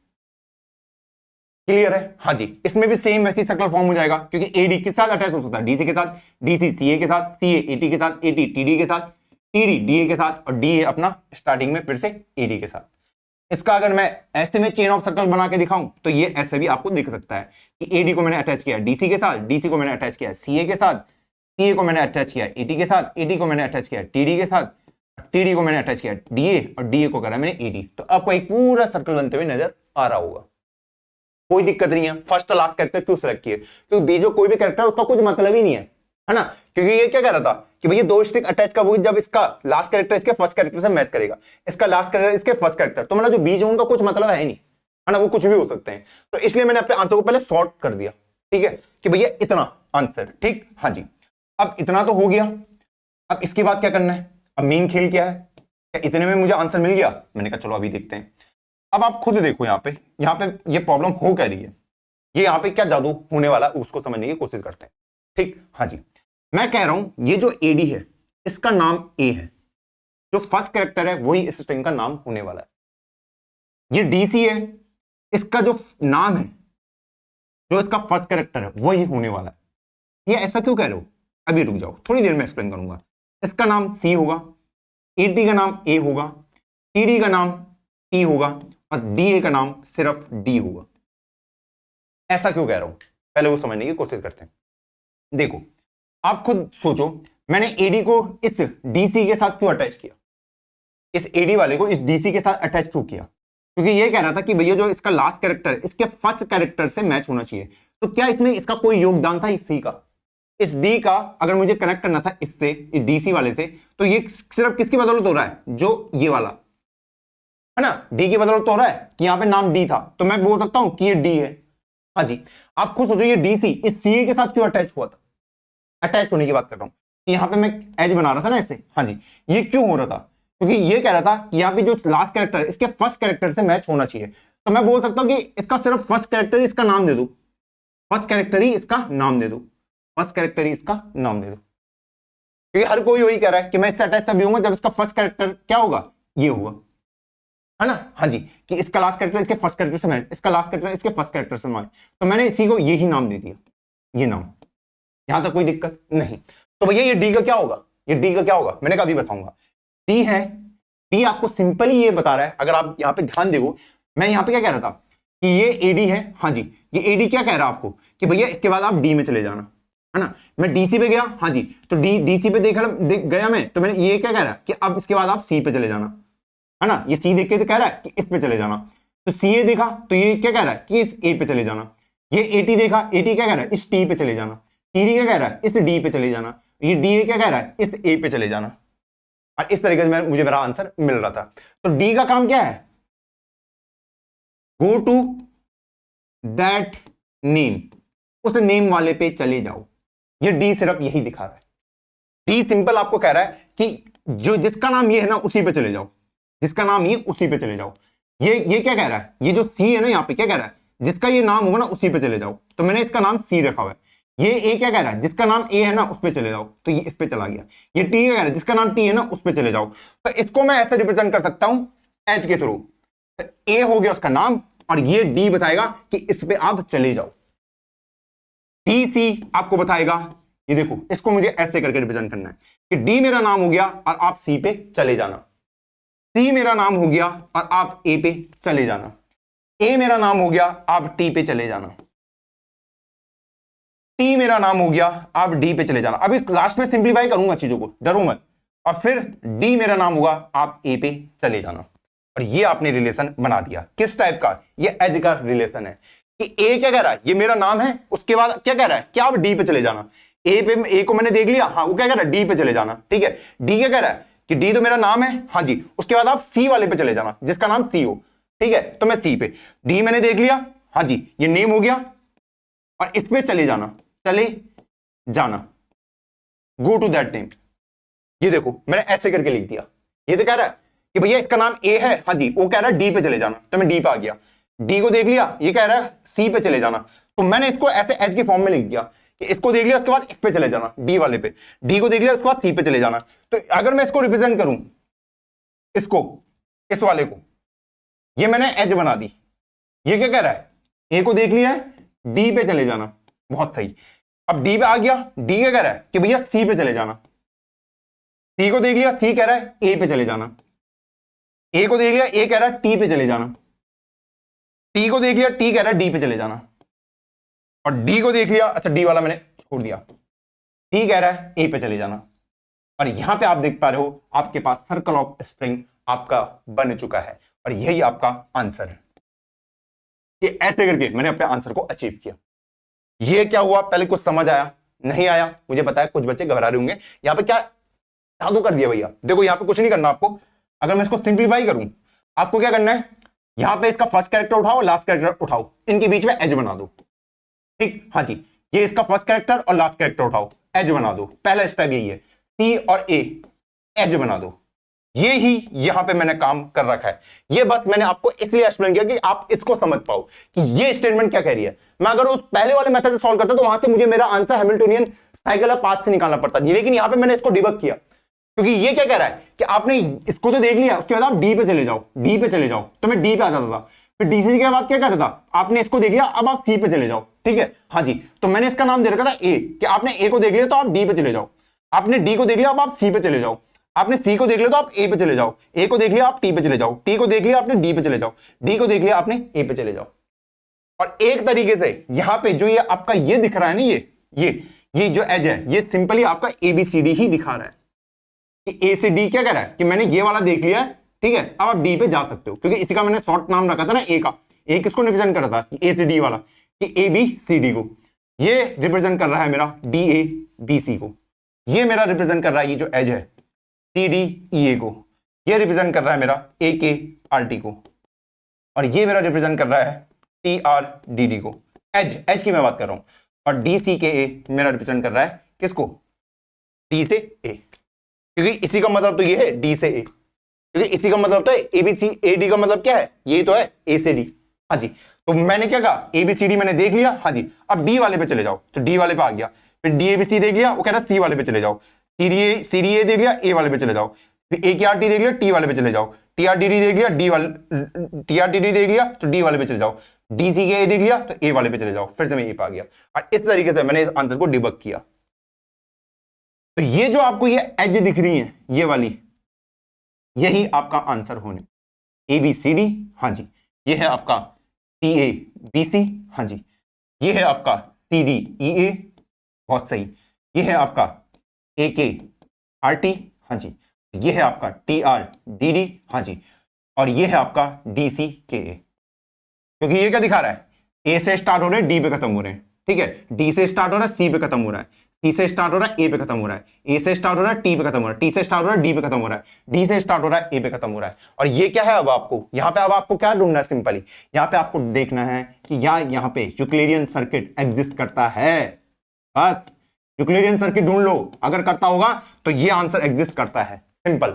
क्लियर है? हाँ जी। इसमें भी सेम वैसी सर्कल फॉर्म हो जाएगा, क्योंकि AD के साथ अटैच हो सकता है DC के साथ, DC CA के साथ, CA AT के साथ, AT TD के साथ, TD DA के साथ और DA अपना स्टार्टिंग में फिर से AD के साथ। इसका अगर मैं ऐसे में चेन ऑफ सर्कल बना के दिखाऊं तो ये ऐसे भी आपको दिख सकता है कि AD को मैंने अटैच किया DC के साथ, DC को मैंने अटैच किया CA के साथ, CA को मैंने अटैच किया AT के साथ, AT को मैंने अटैच किया TD के साथ, TD को मैंने अटैच किया DA और DA को करा मैंने AD। तो आपको एक पूरा सर्कल बनते हुए नजर आ रहा होगा। कोई दिक्कत नहीं है। फर्स्ट और लास्ट कैरेक्टर क्यों सिलेक्ट किए? क्योंकि बीच में कोई भी कैरेक्टर उसका कुछ मतलब ही नहीं है ना? क्योंकि ये क्या कह रहा था कि भैया दो स्ट्रिंग अटैच कब होगी? जब इसका लास्ट कैरेक्टर इसके फर्स्ट कैरेक्टर से मैच करेगा, इसका लास्ट कैरेक्टर इसके फर्स्ट कैरेक्टर, तो मतलब जो बीच में उनका कुछ मतलब है नहीं, है ना? वो कुछ भी हो सकते हैं। तो इसलिए मैंने अपने आंसर को पहले सॉर्ट कर दिया। ठीक है कि भैया इतना आंसर। ठीक, हाँ जी। अब इतना तो हो गया, अब इसके बाद क्या करना है? अब मेन खेल क्या है? क्या इतने में मुझे आंसर मिल गया? मैंने कहा चलो अभी देखते हैं। अब आप खुद देखो यहाँ पे ये प्रॉब्लम हो क्या रही है, ये यहाँ पे क्या जादू होने वाला है उसको समझने की कोशिश करते हैं। ठीक, हाँ जी। मैं कह रहा हूं ये जो AD है इसका नाम A है, जो फर्स्ट कैरेक्टर है वही इस स्ट्रिंग का नाम होने वाला है। ये DC है, इसका जो नाम है, जो इसका फर्स्ट कैरेक्टर है वही होने वाला है। ये ऐसा क्यों कह रहे हो? अभी रुक जाओ, थोड़ी देर में एक्सप्लेन करूंगा। इसका नाम C होगा, AT का नाम A होगा, TD का नाम T होगा और DA का नाम सिर्फ D होगा। ऐसा क्यों कह रहा हूं? पहले वो समझने की कोशिश करते हैं। देखो आप खुद सोचो, मैंने AD को इस DC के साथ क्यों अटैच किया? इस AD वाले को इस DC के साथ अटैच क्यों किया? क्योंकि ये कह रहा था कि भैया जो इसका लास्ट कैरेक्टर इसके फर्स्ट कैरेक्टर से मैच होना चाहिए। तो क्या इसमें इसका कोई योगदान था इस C का? इस D का अगर मुझे कनेक्ट करना था इससे, इस DC वाले से, तो ये सिर्फ किसकी बदौलत हो रहा है? जो ये वाला है ना, D की बदौलत हो रहा है कि यहां पे नाम D था, तो मैं बोल सकता हूं कि ये D है। हाँ जी। आप खुद सोचो, ये DC इस CA के साथ क्यों अटैच हुआ था? अटैच होने की बात कर रहा हूं कि यहां पे मैं एज बना रहा था ना ऐसे। हाँ जी। ये क्यों हो रहा था? क्योंकि ये कह रहा था कि यहाँ पे जो लास्ट कैरेक्टर इसके फर्स्ट कैरेक्टर से मैच होना चाहिए। तो मैं बोल सकता हूं कि इसका सिर्फ फर्स्ट कैरेक्टर ही इसका नाम दे दो, फर्स्ट कैरेक्टर ही इसका नाम दे दो, फर्स्ट कैरेक्टर ही इसका नाम दे दो। क्योंकि हर कोई वही कह रहा है कि मैं इससे अटैच तभी होऊंगा जब इसका फर्स्ट कैरेक्टर क्या होगा? ये होगा, है ना? हाँ जी। कि इसका लास्ट कैरेक्टर इसके फर्स्ट कैरेक्टर से मैच, इसका लास्ट कैरेक्टर इसके फर्स्ट कैरेक्टर से मैच, तो मैंने इसी को यही नाम दे दिया, ये नाम। यहां तक कोई दिक्कत नहीं। तो भैया ये D का क्या होगा? ये D का क्या होगा? मैंने कहा अभी बताऊंगा। D है, D आपको सिंपली ये बता रहा है, अगर आप यहां पे ध्यान देखो, मैं यहां पे क्या कह रहा था कि ये एडी है, हाँ जी, ये एडी क्या कह रहा है आपको कि भैया इसके बाद आप डी में चले जाना, है ना। मैं डीसी पे गया, हाँ जी, तो डीसी पे गया मैं, तो मैंने ये क्या कह रहा है कि अब इसके बाद आप सी पे चले जाना, है ना। ये सी देख के तो कह रहा है कि इस पे चले जाना, तो सी ए देखा तो ये क्या कह रहा है कि इस ए पे चले जाना। ये एटी देखा, एटी क्या कह रहा है इस टी पे चले जाना। टी क्या कह रहा है इस डी पे चले जाना। ये डी ए क्या कह रहा है इस ए पे चले जाना। और इस तरीके से मुझे मेरा आंसर मिल रहा था। तो डी का काम क्या है, गो टू दैट नेम, उस नेम वाले पे चले जाओ। ये डी सिर्फ यही दिखा रहा है। डी सिंपल आपको कह रहा है कि जो जिसका नाम ये है ना उसी पे चले जाओ, जिसका नाम ये उसी पे चले जाओ। ये क्या कह रहा है, ये जो सी है ना यहाँ पे क्या कह रहा है, जिसका ये नाम होगा ना उसी पे चले जाओ। तो मैंने इसका नाम सी रखा हुआ है। ये ए क्या कह रहा है, जिसका नाम ए है ना उस पे चले जाओ, तो ये इस पे चला गया। ये टी क्या कह रहा है, जिसका नाम टी है ना उस पे चले जाओ। तो इसको मैं ऐसे रिप्रेजेंट कर सकता हूं एच के थ्रू। तो ए हो गया उसका नाम और ये डी बताएगा कि इस पे आप चले जाओ। टी सी आपको बताएगा, ये देखो इसको मुझे ऐसे करके रिप्रेजेंट करना है कि डी मेरा नाम हो गया और आप सी पे चले जाना। सी मेरा नाम हो गया और आप ए पे चले जाना। ए मेरा नाम हो गया, आप टी पे चले जाना। टी मेरा नाम हो गया, आप डी पे चले जाना। अभी लास्ट में सिंप्लीफाई करूंगा चीजों को, डरो मत। और फिर डी मेरा नाम होगा, आप ए पे चले जाना। और ये आपने रिलेशन बना दिया। किस टाइप का, ये एज का रिलेशन है कि ए क्या कह रहा है, ये मेरा नाम है, उसके बाद क्या कह रहा है कि आप डी पे चले जाना। ए को मैंने देख लिया, हाँ वो क्या कह रहा है डी पे चले जाना, ठीक है। डी क्या कह रहा है कि डी तो मेरा नाम है, हाँ जी, उसके बाद आप सी वाले पे चले जाना जिसका नाम सी हो, ठीक है। तो मैं सी पे, डी मैंने देख लिया, हाँ जी, ये नेम हो गया और इस पे चले जाना, चले जाना, गो टू दैट नेम। ये देखो मैंने ऐसे करके लिख दिया। ये तो कह रहा है कि भैया इसका नाम ए है, हाँ जी, वो कह रहा है डी पे चले जाना, तो मैं डी पे आ गया। डी को देख लिया, ये कह रहा है सी पे चले जाना, तो मैंने इसको ऐसे एच के फॉर्म में लिख दिया कि इसको देख लिया उसके बाद इस पे चले जाना, डी वाले पे। डी को देख लिया उसके बाद सी पे चले जाना। तो अगर मैं इसको रिप्रेजेंट करूं, इसको, इस वाले को, ये मैंने एच बना दी। ये क्या कह रहा है, ए को देख लिया है, डी पे चले जाना, बहुत सही। अब डी पे आ गया, डी क्या कह रहा है कि भैया सी पे चले जाना। सी को देख लिया, सी कह रहा है ए पे चले जाना। ए को देख लिया, ए कह रहा है टी पे चले जाना। टी को देख लिया, टी कह रहा है डी पे चले जाना। और डी को देख लिया, अच्छा डी वाला मैंने छोड़ दिया, टी कह रहा है ए पे चले जाना। और यहां पे आप देख पा रहे हो आपके पास सर्कल ऑफ स्प्रिंग आपका बन चुका है और यही आपका आंसर है। ये ऐसे करके मैंने अपने आंसर को अचीव किया। ये क्या हुआ, पहले कुछ समझ आया, नहीं आया मुझे पता है, कुछ बच्चे घबरा रहे होंगे। यहां पे क्या जादू कर दिया भैया, देखो यहां पे कुछ नहीं करना आपको। अगर मैं इसको सिंप्लीफाई करूं, आपको क्या करना है, यहां पे इसका फर्स्ट कैरेक्टर उठाओ, लास्ट कैरेक्टर उठाओ, इनके बीच में एज बना दो, ठीक, हाँ जी। ये इसका फर्स्ट कैरेक्टर और लास्ट कैरेक्टर उठाओ, एज बना दो। पहला स्टेप यही है, सी और ए एज बना दो। ये ही यहां पे मैंने काम कर रखा है। ये बस मैंने आपको इसलिए एक्सप्लेन किया कि आप इसको समझ पाओ कि ये स्टेटमेंट क्या कह रही है। मैं अगर उस पहले वाले मेथड से सॉल्व करता तो वहां से मुझे मेरा आंसर हैमिल्टोनियन साइकिल पाथ से निकालना पड़ता, लेकिन यहां पे मैंने इसको डिबग किया क्योंकि ये क्या कह रहा है कि आपने इसको तो देख लिया, उसके बाद आप डी पे चले जाओ, डी पे चले जाओ। तो मैं डी पे आ जाता था, फिर डी से के बाद क्या कहता था, आपने इसको देख लिया, अब आप सी पे चले जाओ, ठीक है, हाँ जी। तो मैंने इसका नाम दे रखा था ए, कि आपने ए को देख लिया तो आप डी पे चले जाओ, आपने डी को देख लिया अब आप सी पे चले जाओ, आपने सी को देख लिया तो आप ए पे चले जाओ, ए को देख लिया आप टी पे चले जाओ, टी को देख लिया आपने डी पे चले जाओ, डी को देख लिया आपने ए पे चले जाओ। और एक तरीके से यहां पे जो ये आपका ये दिख रहा है ना, ये जो एज है, ये सिंपली आपका एबीसीडी ही दिखा रहा है कि ए से डी क्या कह रहा है कि मैंने ये वाला देख लिया है, ठीक है, अब आप डी पे जा सकते हो, क्योंकि इसी का मैंने शॉर्ट नाम रखा था ना ए का। ए किसको रिप्रेजेंट कर रहा था, ए से डी वाला, कि ए बी सी डी को। ये रिप्रेजेंट कर रहा है मेरा डी ए बी सी को। ये मेरा रिप्रेजेंट कर रहा है ये जो एज है सी डी ई ए को। ये रिप्रेजेंट कर रहा है मेरा ए के आर टी को। और ये मेरा रिप्रेजेंट कर रहा है टी आर डी डी को। एज की मैं बात कर रहा हूं। और डी सी के ए मेरा रिप्रेजेंट कर रहा है किसको, डी से ए, क्योंकि इसी का मतलब तो ये है डी से ए, क्योंकि इसी का मतलब तो है एबीसी ए डी का मतलब क्या है, ये तो है ए से डी। हाँ जी, तो मैंने क्या कहा, एबीसीडी मैंने देख लिया, हाँ जी, अब डी वाले पे चले जाओ, तो डी वाले पे आ गया। फिर डी एबीसी देख लिया, वो कह रहा है सी वाले पे चले जाओ, सी डी ए देख लिया, ए वाले पे चले जाओ, फिर ए के आर टी देख लिया, टी वाले पे चले जाओ, टी आर डी डी देख लिया, टी आर डी डी देख लिया तो डी वाले पे चले जाओ, डी सी के ए देख लिया तो ए वाले पे चले जाओ। फिर से मैं ए पे आ गया और इस तरीके से मैंने इस आंसर को डिबग किया। तो ये जो आपको ये एज दिख रही है, ये वाली, यही आपका आंसर होने एबीसीडी। हाँ जी, ये है आपका टी ए बी सी, हाँ जी, ये है आपका सी डी ई ए, बहुत सही, ये है आपका ए के आर टी, हाँ जी, ये है आपका टी आर डी डी, हाँ जी, और ये है आपका डी सी के ए। क्योंकि ये क्या दिखा रहा है, ए से स्टार्ट हो रहे हैं डी पे खत्म हो रहे हैं, ठीक है, डी से स्टार्ट हो रहा है सी पे खत्म हो रहा है, सी से स्टार्ट हो रहा है ए पे खत्म हो रहा है, ए से स्टार्ट हो रहा है टी पे खत्म हो रहा है, टी से स्टार्ट हो रहा है डी पे खत्म हो रहा है, डी से स्टार्ट हो रहा है ए पे खत्म हो रहा है। और ये क्या है, अब आपको यहां पे अब आपको क्या ढूंढना है, सिंपली यहां पे आपको देखना है कि यहां पे यूक्लिडियन सर्किट एग्जिस्ट करता है, बस यूक्लिडियन सर्किट ढूंढ लो, अगर करता होगा तो ये आंसर एग्जिस्ट करता है, सिंपल।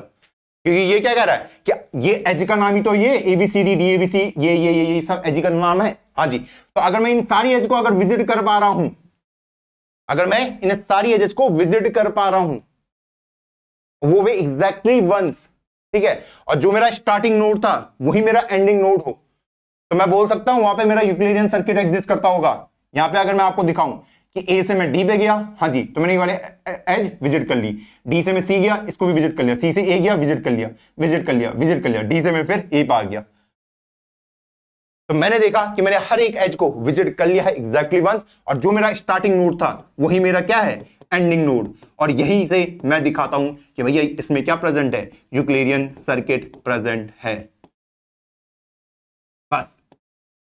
क्योंकि ये क्या कह रहा है कि ये एज का नाम ही तो ये ABCD DABC ये सब एज का नाम है, हाँ जी। तो अगर मैं इन सारी एज को अगर विजिट कर पा रहा हूं, अगर मैं इन सारी एजेस को विजिट कर पा रहा हूं, वो भी एग्जैक्टली वंस, ठीक है, और जो मेरा स्टार्टिंग नोड था वही मेरा एंडिंग नोड हो, तो मैं बोल सकता हूं वहां पे मेरा यूक्लिडियन सर्किट एग्जिस्ट करता होगा। यहां पे अगर मैं आपको दिखाऊं कि ए से मैं डी पे गया, हाँ जी, तो मैंने ये वाले एज विजिट कर ली, डी से मैं सी गया, इसको भी विजिट कर लिया, सी से ए गया, विजिट कर लिया, विजिट कर लिया, विजिट कर लिया, डी से मैं फिर ए पे आ गया। तो मैंने देखा कि मैंने हर एक एज को विजिट कर लिया है एग्जैक्टली वंस, और जो मेरा स्टार्टिंग नोड था वही मेरा क्या है, एंडिंग नोड। और यही से मैं दिखाता हूं कि भैया इसमें क्या प्रेजेंट है, यूक्लिडियन सर्किट प्रेजेंट है। बस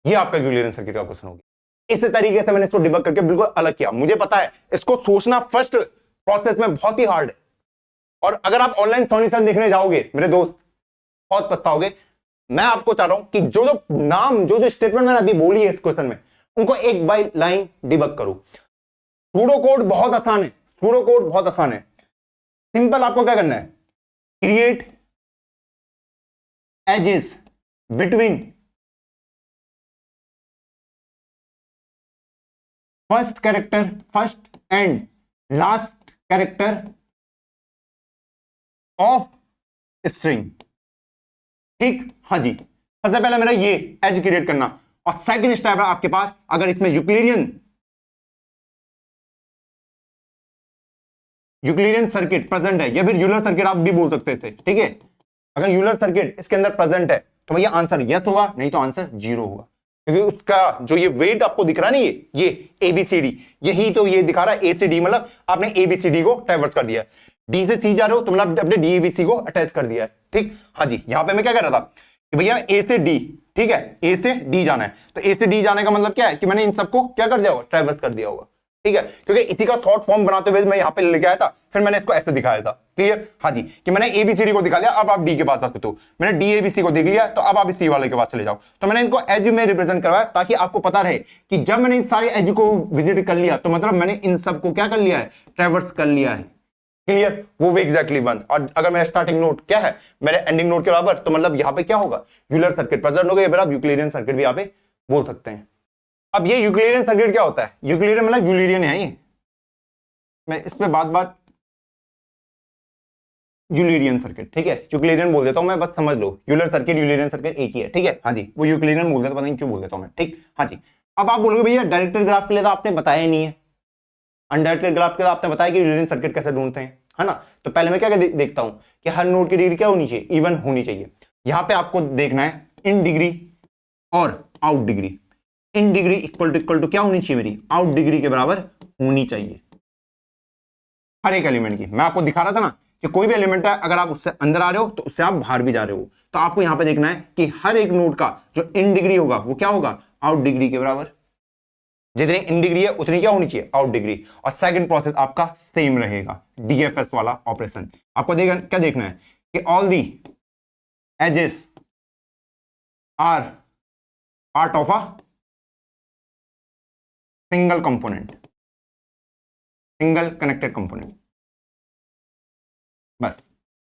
ये आपका यूक्लिडियन सर्किट का क्वेश्चन हो गया। इस तरीके से मैंने इसको डिबग करके बिल्कुल अलग किया। मुझे पता है इसको सोचना फर्स्ट प्रोसेस में बहुत ही हार्ड है, और अगर आप ऑनलाइन सॉल्यूशन देखने जाओगे मेरे दोस्त बहुत पछताओगे। मैं आपको चाह रहा हूं कि जो जो नाम जो जो स्टेटमेंट मैंने अभी बोली है इस क्वेश्चन में, उनको एक बाय लाइन डिबग करो। सूडो कोड बहुत आसान है, सूडो कोड बहुत आसान है, सिंपल आपको क्या करना है, create edges between first character, first and last character of string, ठीक, हाँ जी। सबसे पहले मेरा ये एज क्रिएट करना, और सेकंड स्टेप है आपके पास, अगर इसमें यूक्लिडियन सर्किट प्रेजेंट है, या फिर यूलर सर्किट आप भी बोल सकते थे, ठीक है, अगर यूलर सर्किट इसके अंदर प्रेजेंट है तो भैया आंसर यस होगा, नहीं तो आंसर 0 होगा। क्योंकि उसका जो ये वेट आपको दिख रहा है ना, ये ABCD, यही तो ये दिखा रहा है A से D, मतलब आपने ABCD को ट्रैवर्स कर दिया, D से C जा रहे हो तो मतलब अपने DABC को अटैच कर दिया है, ठीक, हाँ जी। यहां पे मैं क्या कर रहा था कि भैया A से D, ठीक है, A से D जाना है, तो A से D जाने का मतलब क्या है कि मैंने इन सबको क्या कर दिया होगा, ट्रैवर्स कर दिया होगा, ठीक है। क्योंकि इसी का शॉर्ट फॉर्म बनाते हुए मैं यहां पे लेके आया था, फिर मैंने इसको ऐसे दिखाया था, क्लियर, हाँ जी, कि मैंने ABCD को दिखा लिया, अब आप D के पास आ सकते हो, मैंने DABC को देख लिया, तो अब आप इस C वाले के पास चले जाओ। तो मैंने इनको एज में रिप्रेजेंट करवाया ताकि आपको पता रहे कि जब मैंने इन सारे एज को विजिट कर लिया तो मतलब मैंने इन सबको क्या कर लिया है, ट्रैवर्स कर लिया है, क्लियर, वो भी एग्जैक्टली वंस। और अगर मेरा स्टार्टिंग नोड क्या है, मेरे एंडिंग नोड के बराबर, तो मतलब यहां पे क्या होगा, यूलर सर्किट प्रेजेंट होगा, या फिर आप यूक्लिडियन सर्किट भी यहां पे बोल सकते हैं। अब ये यूक्लिडियन सर्किट क्या होता है, यूक्लिडियन मतलब यूलिडियन है, ये मैं इस पे बात यूक्लिडियन सर्किट, ठीक है, यूक्लिडियन बोल देता हूं मैं, बस समझ लो, यूलर सर्किट यूक्लिडियन सर्किट एक ही है, ठीक है, हाँ जी, वो यूक्लिडियन बोल देता, पता नहीं क्यों बोल देता हूं मैं, ठीक, हाँ जी। अब आप बोलोगे भैया डायरेक्टेड ग्राफ के लिए तो आपने बताया ही नहीं है, अनडायरेक्टेड ग्राफ के लिए आपने बताया कि यूक्लिडियन सर्किट कैसे ढूंढते हैं, है ना। तो पहले मैं क्या देखता हूं कि हर नोड की डिग्री क्या होनी चाहिए, इवन होनी चाहिए। यहां पे आपको देखना है इन डिग्री और out degree, in degree equal to क्या होनी चाहिए मेरी, आउट डिग्री के बराबर होनी चाहिए हर एक एलिमेंट की। मैं आपको दिखा रहा था ना कि कोई भी एलिमेंट है, अगर आप उससे अंदर आ रहे हो तो उससे आप बाहर भी जा रहे हो, तो आपको यहां पे देखना है कि हर एक नोड का जो इन डिग्री होगा वो क्या होगा, आउट डिग्री के बराबर। जितनी इन डिग्री है उतनी क्या होनी चाहिए, आउट डिग्री। और सेकंड प्रोसेस आपका सेम रहेगा, DFS वाला ऑपरेशन। आपको क्या देखना है कि all the edges are part of a single component, single connected component, बस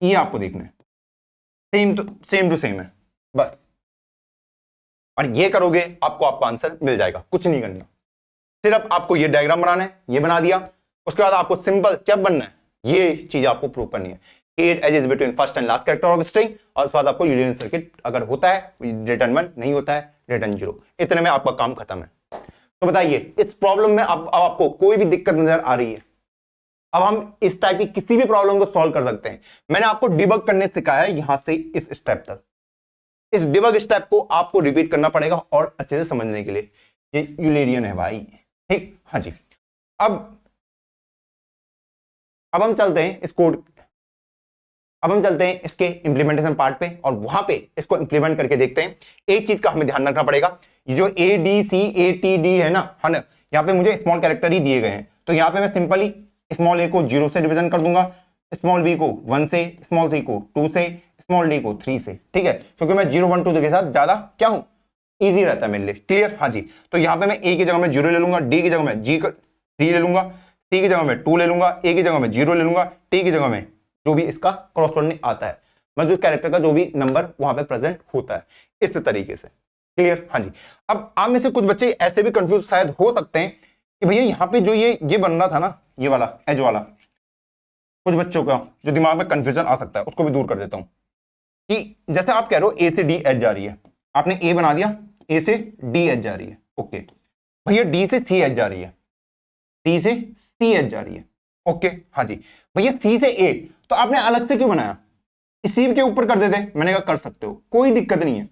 ये आपको देखना है, सेम टू सेम है बस। और ये करोगे आपको आपका आंसर मिल जाएगा, कुछ नहीं करना, सिर्फ आपको ये डायग्राम बनाना है, ये बना दिया, उसके बाद आपको सिंपल क्या बनना है, ये चीज आपको प्रूव करनी है, create edges between first and last character of string, और उसके बाद आपको यूनियन सर्किट अगर होता है रिटर्न 1, नहीं होता है रिटर्न 0, इतने में आपका काम खत्म है। तो बताइए इस प्रॉब्लम में अब आपको कोई भी दिक्कत नजर आ रही है? अब हम इस टाइप की किसी भी प्रॉब्लम को सॉल्व कर सकते हैं। मैंने आपको डिबग करने सिखाया है यहां से इस स्टेप तक, इस डिबग स्टेप को आपको रिपीट करना पड़ेगा और अच्छे से समझने के लिए। ये यूलेरियन है भाई, ठीक। हाँ जी, अब हम चलते हैं इस कोड, अब हम चलते हैं इसके इंप्लीमेंटेशन पार्ट पे और वहां पे इसको इंप्लीमेंट करके देखते हैं। एक चीज का हमें ध्यान रखना पड़ेगा, ये जो ADCATD है ना, यहाँ पे मुझे स्मॉल कैरेक्टर ही दिए गए हैं, तो यहाँ पे मैं सिंपली स्मॉल a को 0 से डिवीजन कर दूंगा, स्मॉल b को 1 से, स्मॉल c को 2 से, स्मॉल d को 3 से, ठीक है, क्योंकि मैं 0 1 2 के साथ ज्यादा क्या हूं, इजी रहता है मेरे लिए। क्लियर? हाँ जी, तो यहाँ पे मैं a की जगह में 0 ले लूंगा, d की जगह में 3 ले लूंगा, c की जगह में 2 ले लूंगा, a की जगह में 0 ले लूंगा, t की जगह में जो भी इसका कॉरस्पॉन्डिंग आता है, मतलब कैरेक्टर का जो भी नंबर वहां पे प्रेजेंट होता है, इस तरीके से। क्लियर? हाँ जी। अब आप में से कुछ बच्चे ऐसे भी कंफ्यूज शायद हो सकते हैं कि भैया यहाँ पे जो ये बन रहा था ना, ये वाला एज वाला, कुछ बच्चों का जो दिमाग में कंफ्यूजन आ सकता है उसको भी दूर कर देता हूं कि जैसे आप कह रहे हो a से d एज जा रही है, आपने a बना दिया, a से d एज जा रही है, ओके। भैया d से c एज जा रही है, d से c एज जा रही है, ओके। हाँ जी। भैया c से a, तो आपने अलग से क्यों बनाया, इसी के ऊपर कर देते। मैंने कहा कर सकते हो, कोई दिक्कत नहीं है,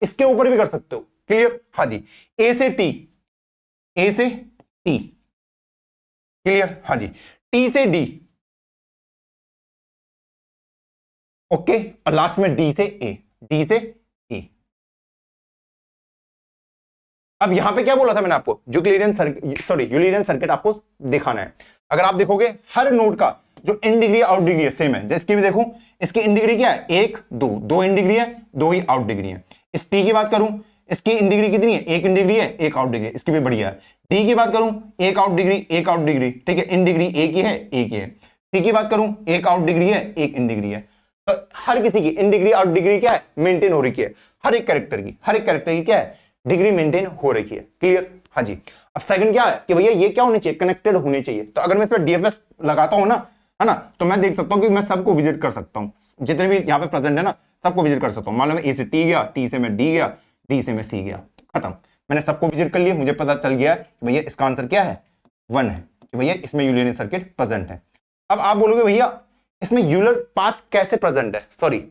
इसके ऊपर भी कर सकते हो। क्लियर? हाँ जी। a से t, a से t, क्लियर? हाँ जी। t से d, ओके, और लास्ट में d से a, d से a। अब यहां पे क्या बोला था मैंने आपको, यूक्लिडियन सर्किट आपको दिखाना है। अगर आप देखोगे हर नोड का जो इन डिग्री आउट डिग्री है सेम है, जैसे भी देखूं इसकी इन डिग्री क्या है, 1 2 इन डिग्री है, 2 ही आउट डिग्री है। इस टी की बात करूं, इसकी इन डिग्री कितनी है, 1 इन डिग्री है, 1 आउट डिग्री, इसकी भी बढ़िया है। डी की बात करूं, 1 आउट डिग्री, 1 आउट डिग्री, ठीक है, इन डिग्री एक ही है, एक ही है। सी की बात करूं, 1 आउट डिग्री है, 1 इन डिग्री है। तो हर किसी की इन डिग्री आउट डिग्री क्या है, मेंटेन हो रही है। हर एक कैरेक्टर की क्या है, डिग्री मेंटेन हो रही है। क्लियर? हाँ जी। अब सेकंड क्या है कि भैया ये क्या होने चाहिए, कनेक्टेड होने चाहिए। तो अगर मैं इस पर डीएफएस लगाता हूं ना, है ना, तो मैं देख सकता हूं कि मैं सबको विजिट कर सकता हूं, जितने भी यहाँ पे प्रेजेंट है ना सबको विजिट कर सकता हूं। मान लो मैं ए से टी गया, टी से मैं डी गया, डी से मैं सी गया, खत्म। मैंने सबको विजिट कर लिया, मुझे पता चल गया कि भैया इसका आंसर क्या है, 1 है, कि भैया इसमें यूलियन सर्किट प्रेजेंट है। अब आप बोलोगे भैया इसमें यूलर पाथ कैसे प्रेजेंट है, सॉरी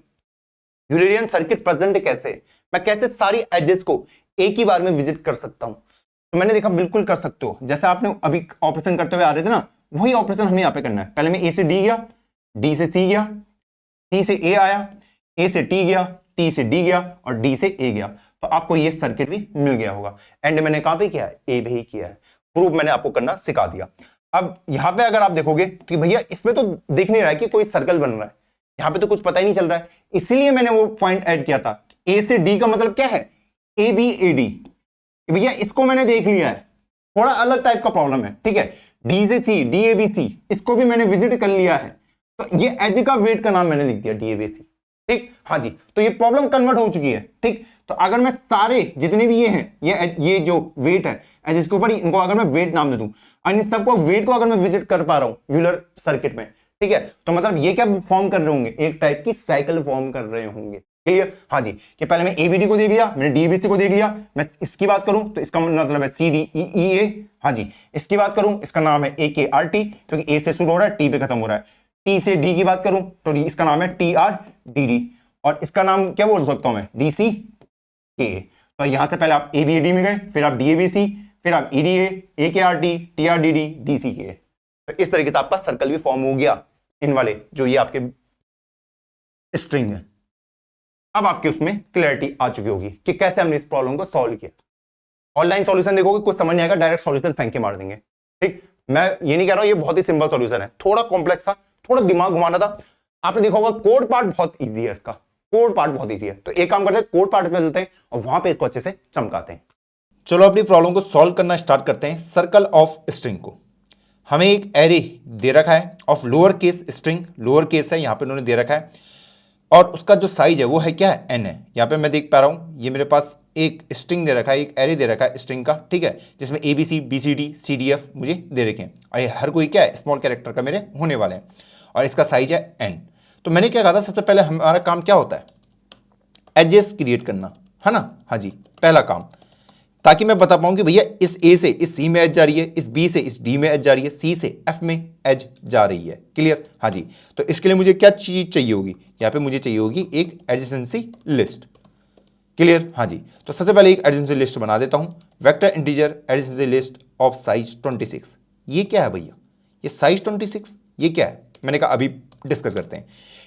यूलियन सर्किट प्रेजेंट कैसे, मैं कैसे सारी एजेस को एक ही बार में विजिट कर सकता हूं। तो मैंने देखा बिल्कुल कर सकते हो, जैसे आपने अभी ऑपरेशन करते हुए आ रहे थे ना, वही ऑपरेशन हमें यहाँ पे करना है। पहले मैं ए से डी गया, डी से सी गया, सी से ए आया, ए से टी गया, टी से डी गया और डी से ए गया, तो आपको ये सर्किट भी मिल गया होगा। एंड मैंने कहां पे किया है, ए भी किया है, प्रूफ मैंने आपको करना सिखा दिया। अब यहां पे अगर आप देखोगे तो भैया इसमें तो दिख नहीं रहा है कि कोई सर्कल बन रहा है, यहां पे तो कुछ पता ही नहीं चल रहा है, इसलिए मैंने वो पॉइंट ऐड किया था। ए से डी का मतलब क्या है, ए बी ए डी, भैया इसको मैंने देख लिया है, थोड़ा अलग टाइप का प्रॉब्लम है, ठीक है। डी से सी, डी ए बी सी, इसको भी मैंने विजिट कर लिया है, तो ये एज का वेट का नाम मैंने लिख दिया डी ए बी सी, ठीक। हाँ जी, तो ये प्रॉब्लम कन्वर्ट हो चुकी है, ठीक। तो अगर मैं सारे जितने भी ये हैं, ये जो वेट है एज इसके ऊपर, इनको अगर मैं वेट नाम दे दूं और इन सबको वेट को अगर मैं विजिट कर पा रहा हूं यूलर सर्किट में, ठीक है, तो मतलब ये क्या फॉर्म कर रहे होंगे, एक टाइप की साइकिल फॉर्म कर रहे होंगे। क्लियर? हाँ जी, कि पहले मैं एबीडी को देख लिया, मैंने डीबीसी को देख लिया, मैं इसकी बात करूं तो इसका मतलब है सी डी ई ई ए। हाँ जी, इसकी बात करूं इसका नाम है ए के आर टी, क्योंकि ए से शुरू हो रहा है टी पे खत्म हो रहा है। टी से डी की बात करूं तो इसका नाम है टी आर डी डी, और इसका नाम क्या बोल सकता हूं मैं, डी सी के। तो यहां से पहले आप ए बी डी में गए, फिर आप डी ए बी सी, फिर आप ई D A K R T, T R D D, D C K. तो इस तरीके से आपका सर्कल भी फॉर्म हो गया इन वाले जो ये आपके स्ट्रिंग है। अब आपके उसमें क्लैरिटी आ चुकी होगी कि कैसे हमने इस प्रॉब्लम को सॉल्व किया। ऑनलाइन सॉल्यूशन देखोगे कुछ समझ नहीं आएगा, डायरेक्ट सॉल्यूशन फेंक के मार देंगे, ठीक। मैं ये नहीं कह रहा हूं ये बहुत ही सिंपल सॉल्यूशन है, थोड़ा कॉम्प्लेक्स था, थोड़ा दिमाग घुमाना था। आपने देखा होगा कोड पार्ट बहुत इजी है, इसका कोड पार्ट बहुत इजी है। तो एक काम करते हैं, कोड पार्ट में चलते हैं और वहां पे इसको अच्छे से चमकाते हैं। चलो अपनी प्रॉब्लम को सॉल्व करना स्टार्ट करते हैं। सर्कल ऑफ स्ट्रिंग को हमें एक एरे दे रखा है of lower case string, lower case है यहाँ पे उन्होंने दे रखा है, और उसका जो साइज है वो है क्या है, एन है। यहाँ पे मैं देख पा रहा हूँ ये मेरे पास एक स्ट्रिंग दे रखा है, एक एरे दे रखा है स्ट्रिंग का, ठीक है, जिसमें A B C B C D C D F मुझे दे रखे हैं, और ये हर कोई क्या है स्मॉल कैरेक्टर का मेरे होने वाले हैं, और इसका साइज है एन। तो मैंने क्या कहा था, सबसे पहले हमारा काम क्या होता है, एजेस क्रिएट करना, है ना। हाँ जी, पहला काम, ताकि मैं बता पाऊं कि भैया इस ए से इस सी में एज जा रही है, इस बी से इस डी में एज जा रही है, सी से एफ में एज जा रही है। क्लियर? हाँ जी, तो इसके लिए मुझे क्या चीज चाहिए होगी, यहाँ पे मुझे चाहिए होगी एक एडजेसेंसी लिस्ट। क्लियर? हाँ जी। तो सबसे पहले एक एडजेंसी लिस्ट बना देता हूं, vector integer adjacency list of size 26। ये क्या है भैया? ये साइज 26 ये क्या है? मैंने कहा अभी डिस्कस करते हैं,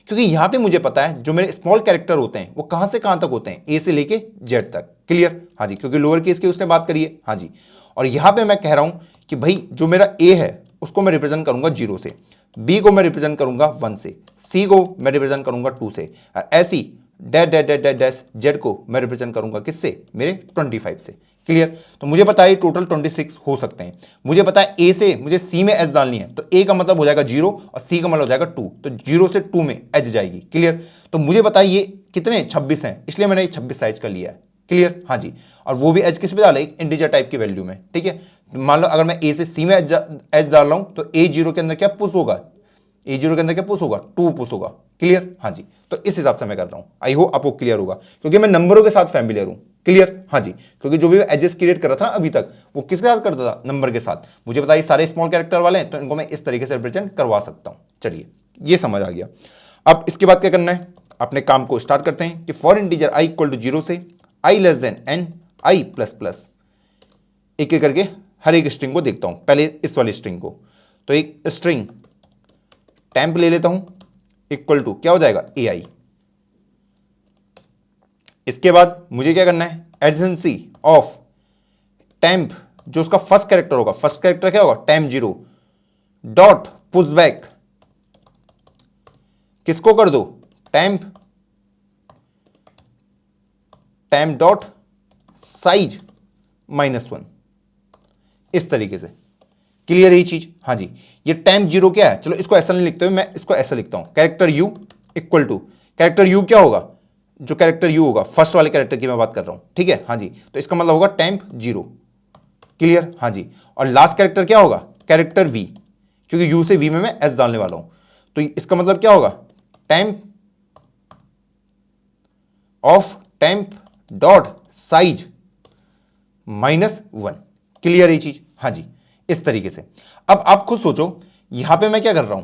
क्योंकि यहां पे मुझे पता है जो मेरे स्मॉल कैरेक्टर होते हैं वो कहां से कहां तक होते हैं, ए से लेके जेड तक। क्लियर? हाँ जी, क्योंकि लोअर केस की उसने बात करी है। हाँ जी, और यहां पे मैं कह रहा हूं कि भाई जो मेरा ए है उसको मैं रिप्रेजेंट करूंगा 0 से, बी को मैं रिप्रेजेंट करूंगा 1 से, सी को मैं रिप्रेजेंट करूंगा 2 से, ऐसी dash dash dash dash dash Z को मैं रिप्रेजेंट करूंगा किससे? मेरे 25 से। क्लियर? तो मुझे पता है टोटल 26 हो सकते हैं। मुझे पता है ए से मुझे सी में एच डालनी है, तो ए का मतलब हो जाएगा 0 और सी का मतलब हो जाएगा 2, तो 0 से 2 में एच जाएगी। क्लियर? तो मुझे पता है ये कितने 26 हैं, इसलिए मैंने 26 साइज का लिया है। क्लियर? हाँ जी, और वो भी एच किस पे डाला? एक इंटीजर टाइप की वैल्यू में। ठीक है, मान लो अगर मैं ए से सी में एच डाल रहा हूं तो ए 0 के अंदर क्या पुश होगा? ए 0 के अंदर क्या पुश होगा? 2 पुश होगा। क्लियर? हाँ जी, तो इस हिसाब से मैं कर रहा हूं। आई होप आपको क्लियर होगा, क्योंकि मैं नंबरों के साथ फैमिलियर हूं। क्लियर? हाँ जी, क्योंकि जो भी एजेस क्रिएट कर रहा था अभी तक वो किसके साथ करता था? नंबर के साथ। मुझे पता है सारे स्मॉल कैरेक्टर वाले हैं, तो इनको मैं इस तरीके से रिप्रेजेंट करवा सकता हूं। चलिए, ये समझ आ गया। अब इसके बाद क्या करना है? अपने काम को स्टार्ट करते हैं कि for integer i equal to 0 से i less than n i plus plus, एक एक करके हर एक स्ट्रिंग को देखता हूं। पहले इस वाली स्ट्रिंग को, तो एक स्ट्रिंग टेम्प ले लेता हूं, इक्वल टू क्या हो जाएगा? ए आई। इसके बाद मुझे क्या करना है? एडजेंसी ऑफ टेम्प, जो उसका फर्स्ट कैरेक्टर होगा, फर्स्ट कैरेक्टर क्या होगा? टेम्प 0 डॉट पुश बैक, किसको कर दो? टेम्प डॉट साइज -1, इस तरीके से। क्लियर है ये चीज? हाँ जी, ये टेम्प 0 क्या है? चलो इसको ऐसा नहीं लिखते हुए मैं इसको ऐसा लिखता हूं, character u equal to, character u क्या होगा? जो कैरेक्टर यू होगा फर्स्ट वाले कैरेक्टर की मैं बात कर रहा हूं। ठीक है? हाँ जी, तो इसका मतलब होगा टेम्प 0। क्लियर? हाँ जी, और लास्ट कैरेक्टर क्या होगा? कैरेक्टर वी, क्योंकि यू से वी में मैं एस डालने वाला हूं, तो इसका मतलब क्या होगा? Temp of temp dot size -1। Clear है ये चीज? हाँ जी, इस तरीके से। अब आप खुद सोचो, यहां पे मैं क्या कर रहा हूं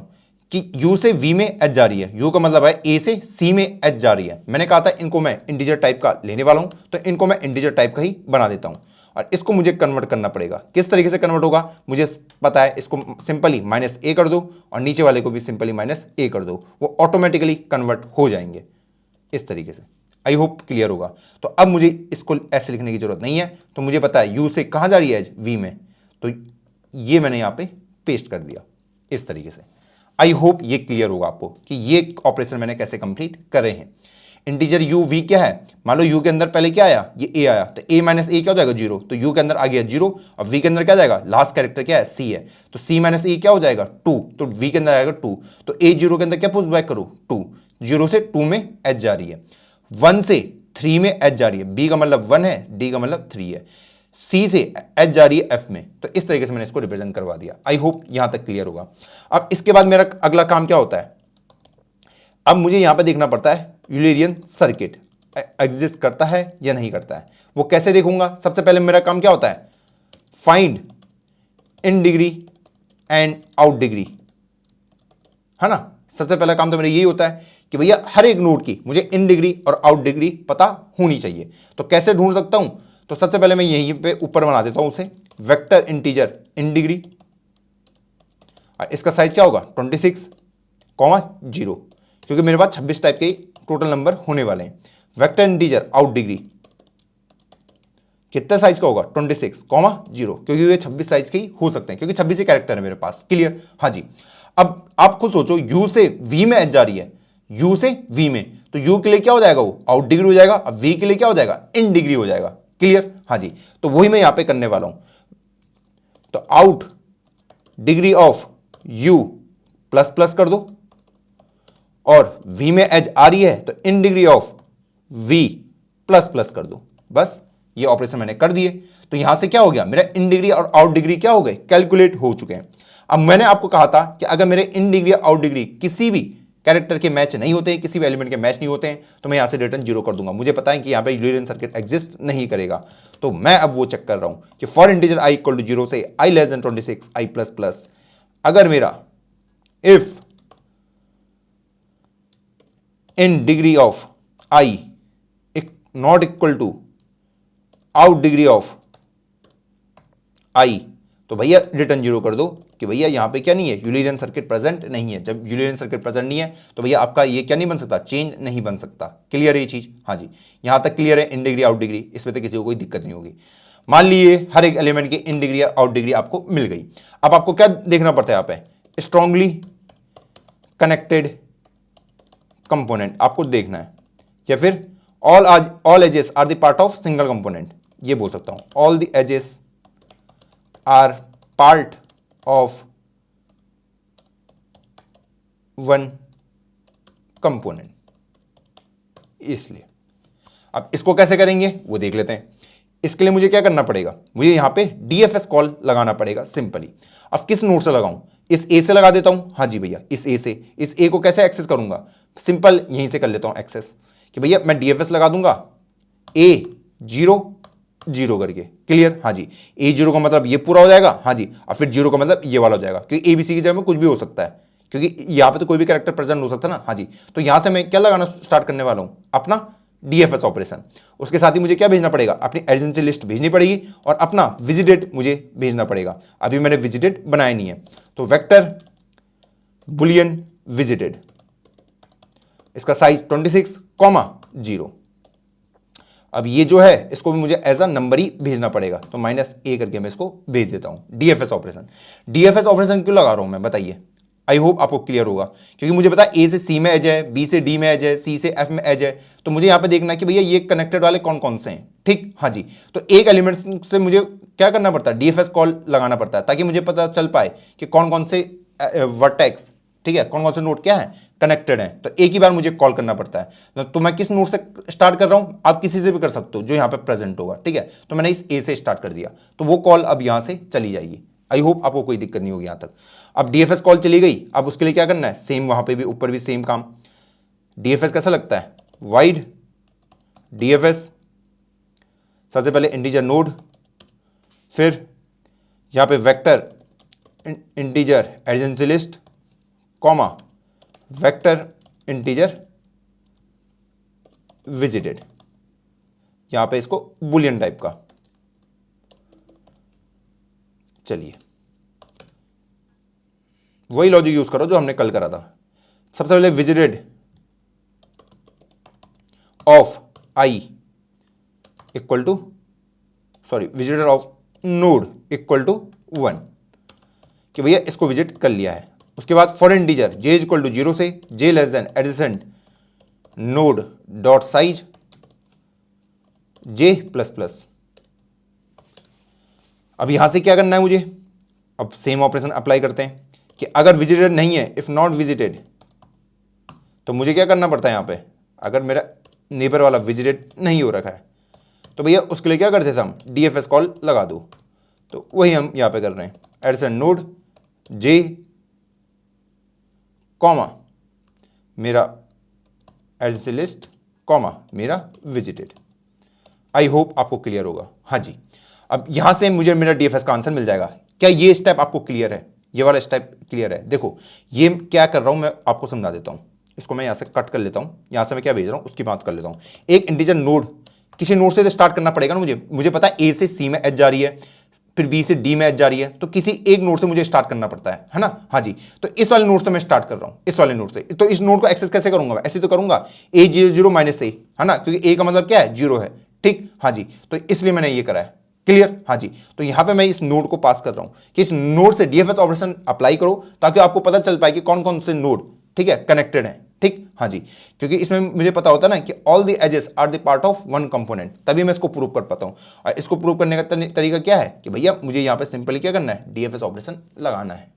कि u से v में h जा रही है, u का मतलब है a से c में h जा रही है। मैंने कहा था इनको मैं इंटीजर टाइप का लेने वाला हूं, तो इनको मैं इंटीजर टाइप का ही बना देता हूं, और इसको मुझे कन्वर्ट करना पड़ेगा। किस तरीके से कन्वर्ट होगा? मुझे पता है, इसको सिंपली -a कर दो और नीचे वाले को भी सिंपली -a कर दो, वो ऑटोमेटिकली कन्वर्ट हो जाएंगे इस तरीके से। आई होप क्लियर होगा। तो अब मुझे इसको ऐसे लिखने की जरूरत नहीं है, तो मुझे पता है यू से कहां जा रही है? वी में, तो ये मैंने यहां पे पेस्ट कर दिया इस तरीके से। आई होप ये क्लियर होगा आपको कि ये ऑपरेशन मैंने कैसे कंप्लीट करे हैं। इंटीजर यू वी क्या है? मान लो यू के अंदर पहले क्या आया? ये ए आया, तो ए माइनस ए क्या हो जाएगा? 0, तो यू के अंदर आ गया 0, और वी के अंदर क्या जाएगा? लास्ट कैरेक्टर क्या है? सी है, तो सी माइनस ए क्या हो जाएगा? 2, तो वी के अंदर आएगा 2, तो ए 0 के अंदर क्या पुश बैक करो? 2, 0 से 2 में एच जा रही है, 1 से 3 में एच जा रही है, बी का मतलब 1 है, डी का मतलब 3 है, सी से एच जा रही है एफ में, तो इस तरीके से मैंने इसको रिप्रेजेंट करवा दिया। आई होप यहां तक क्लियर होगा। अब इसके बाद मेरा अगला काम क्या होता है? अब मुझे यहां पे देखना पड़ता है यूलेरियन सर्किट एग्जिस्ट करता है या नहीं करता है। वो कैसे देखूंगा? सबसे पहले मेरा काम क्या होता है? Find in degree and out degree, है ना। सबसे पहला काम तो मेरा यही होता है कि भैया हर एक नोड की मुझे इन डिग्री और आउट डिग्री पता होनी चाहिए। तो कैसे ढूंढ सकता हूं? तो सबसे पहले मैं यहीं पे ऊपर बना देता हूं उसे वेक्टर इंटीजर इन डिग्री, इसका साइज क्या होगा? 26, 0, क्योंकि मेरे पास 26 टाइप के टोटल नंबर होने वाले हैं। वेक्टर इंटीजर आउट डिग्री कितने साइज का होगा? 26, 0, क्योंकि ये 26 साइज के ही हो सकते हैं, क्योंकि 26 ही कैरेक्टर है मेरे पास। क्लियर? हाँ जी। अब आप खुद सोचो, यू से वी में एच जा रही है, यू से वी में, तो यू के लिए क्या हो जाएगा? वो आउट डिग्री हो जाएगा, अब वी के लिए क्या हो जाएगा? इन डिग्री हो जाएगा। क्लियर? हाँ जी, तो वही मैं यहां पे करने वाला हूं। तो out degree of you plus plus कर दो, और v में एज आ रही है तो इन degree of v plus plus कर दो। बस ये ऑपरेशन मैंने कर दिए, तो यहां से क्या हो गया? मेरा इन डिग्री और आउट डिग्री क्या हो गए? कैलकुलेट हो चुके हैं। अब मैंने आपको कहा था कि अगर मेरे इन डिग्री और आउट डिग्री किसी भी कैरेक्टर के मैच नहीं होते, किसी भी एलिमेंट के मैच नहीं होते हैं, तो मैं यहां से रिटर्न 0 कर दूंगा। मुझे पता है कि यहां पे यूलेरियन सर्किट एग्जिस्ट नहीं करेगा, तो मैं अब वो चेक कर रहा हूं कि for integer i equal to 0 से i less than 26 i plus plus, अगर मेरा if in degree of i not equal to out degree of i, तो भैया रिटर्न जीरो कर दो कि भैया यहां पे क्या नहीं है, यूलेरियन सर्किट प्रेजेंट नहीं है। जब यूलेरियन सर्किट प्रेजेंट नहीं है तो भैया आपका ये क्या नहीं बन सकता, चेंज नहीं बन सकता। क्लियर है ये चीज? हाँ जी, यहां तक क्लियर है, इन डिग्री आउट डिग्री, इसमें तो किसी को कोई दिक्कत नहीं होगी। मान लीजिए हर एक एलिमेंट की इन डिग्री और आउट डिग्री आपको मिल गई। अब आपको क्या देखना पड़ता है यहाँ पे, स्ट्रांगली कनेक्टेड कंपोनेंट आपको देखना है, या फिर all edges are the part of single component, ये बोल सकता हूं, all the edges are part of one component. इसलिए अब इसको कैसे करेंगे वो देख लेते हैं। इसके लिए मुझे क्या करना पड़ेगा, मुझे यहां पे डीएफएस कॉल लगाना पड़ेगा सिंपली। अब किस नोड से लगाऊं, इस ए से लगा देता हूं। हाँ जी भैया, इस ए से। इस ए को कैसे एक्सेस करूंगा, सिंपल यहीं से कर लेता हूं एक्सेस, कि भैया मैं डीएफएस लगा दूंगा ए 0 0 करके। क्लियर? हाँ जी, ए 0 का मतलब ये पूरा हो जाएगा। हाँ जी, और फिर 0 का मतलब ये वाला हो जाएगा, क्योंकि एबीसी की जगह में कुछ भी हो सकता है, क्योंकि यहां पे तो कोई भी कैरेक्टर प्रेजेंट हो सकता है ना। हाँ जी, तो यहां से मैं क्या लगाना स्टार्ट करने वाला हूं, अपना डीएफएस ऑपरेशन। उसके साथ ही मुझे क्या भेजना पड़ेगा, अपनी एडजेंसी लिस्ट भेजनी पड़ेगी और अपना विजिटेड मुझे भेजना पड़ेगा। अभी मैंने विजिटेड बनाया नहीं है, तो वेक्टर बुलियन विजिटेड, इसका साइज 26, 0। अब ये जो है इसको भी मुझे एज अ नंबर ही भेजना पड़ेगा, तो -a करके मैं इसको भेज देता हूं। डीएफएस ऑपरेशन, डीएफएस ऑपरेशन क्यों लगा रहा हूं मैं, बताइए। आई होप आपको क्लियर होगा, क्योंकि मुझे पता है ए से सी में एज है, बी से डी में एज है, सी से एफ में एज है, तो मुझे यहां पे देखना है कि भैया ये कनेक्टेड वाले कौन कौन से हैं। ठीक? हाँ जी, तो एक एलिमेंट से मुझे क्या करना पड़ता है, डीएफएस कॉल लगाना पड़ता है, ताकि मुझे पता चल पाए कि कौन कौन से वर्टेक्स, ठीक है, कौन कौन से नोड क्या है, कनेक्टेड है। तो एक ही बार मुझे कॉल करना पड़ता है। तो मैं किस नोड से स्टार्ट कर रहा हूं, आप किसी से भी कर सकते हो जो यहां पे प्रेजेंट होगा। ठीक है, तो मैंने इस ए से स्टार्ट कर दिया, तो वो कॉल अब यहां से चली जाएगी। आई होप आपको कोई दिक्कत नहीं होगी यहां तक। अब डीएफएस कॉल चली गई, अब उसके लिए क्या करना है, सेम वहां पे भी ऊपर भी सेम काम। डीएफएस कैसा लगता है, वाइड डीएफएस, सबसे पहले इंटीजर नोड, फिर यहां पे vector integer adjacency list, comma vector integer visited, यहां पे इसको बुलियन टाइप का। चलिए वही लॉजिक यूज करो जो हमने कल करा था। सबसे पहले visited of i equal to, sorry, visited of node equal to 1, कि भैया इसको विजिट कर लिया है। उसके बाद for integer j equal to 0 से j less than adjacent node dot size j plus plus. अब यहां से क्या करना है मुझे, अब सेम ऑपरेशन अप्लाई करते हैं कि अगर विजिटेड नहीं है, इफ नॉट विजिटेड, तो मुझे क्या करना पड़ता है यहां पे, अगर मेरा नेबर वाला विजिटेड नहीं हो रखा है तो भैया उसके लिए क्या करते थे हम, डीएफएस कॉल लगा दो। तो वही हम यहां पे कर रहे हैं, एडजेसेंट नोड j कॉमा मेरा एडजेंसी लिस्ट कॉमा मेरा विजिटेड। आई होप आपको क्लियर होगा। हाँ जी, अब यहां से मुझे मेरा डीएफएस का आंसर मिल जाएगा। क्या ये स्टेप आपको क्लियर है, ये वाला स्टेप क्लियर है? देखो ये क्या कर रहा हूं मैं आपको समझा देता हूं। इसको मैं यहां से कट कर लेता हूं, यहां से मैं क्या भेज रहा हूं उसकी बात कर लेता हूं। एक इंटीजर नोड, किसी नोड से स्टार्ट करना पड़ेगा ना मुझे पता है ए से सी में एच जा रही है, फिर बी से डी में एच जा रही है, तो किसी एक नोड से मुझे स्टार्ट करना पड़ता है ना। हाँ जी, तो इस वाले नोड से मैं स्टार्ट कर रहा हूं, इस वाले नोड से। तो इस नोड को एक्सेस कैसे करूंगा मैं, ऐसे तो करूंगा A00 माइनस ए, है ना, क्योंकि ए का मतलब क्या है, 0 है। ठीक? हाँ जी, तो इसलिए मैंने ये करा है। क्लियर? हाँ जी, तो यहां पे मैं इस नोड को पास कर रहा हूं कि इस नोड से डीएफएस ऑपरेशन अप्लाई करो, ताकि आपको पता चल पाए कि कौन कौन से नोड, ठीक है, कनेक्टेड है। ठीक? हाँ जी, क्योंकि इसमें मुझे पता होता है ना कि all the edges are the part of one component, तभी मैं इसको प्रूव कर पाता हूं। और इसको प्रूव करने का तरीका क्या है कि भैया मुझे यहां पे सिंपली क्या करना है, डीएफएस ऑपरेशन लगाना है।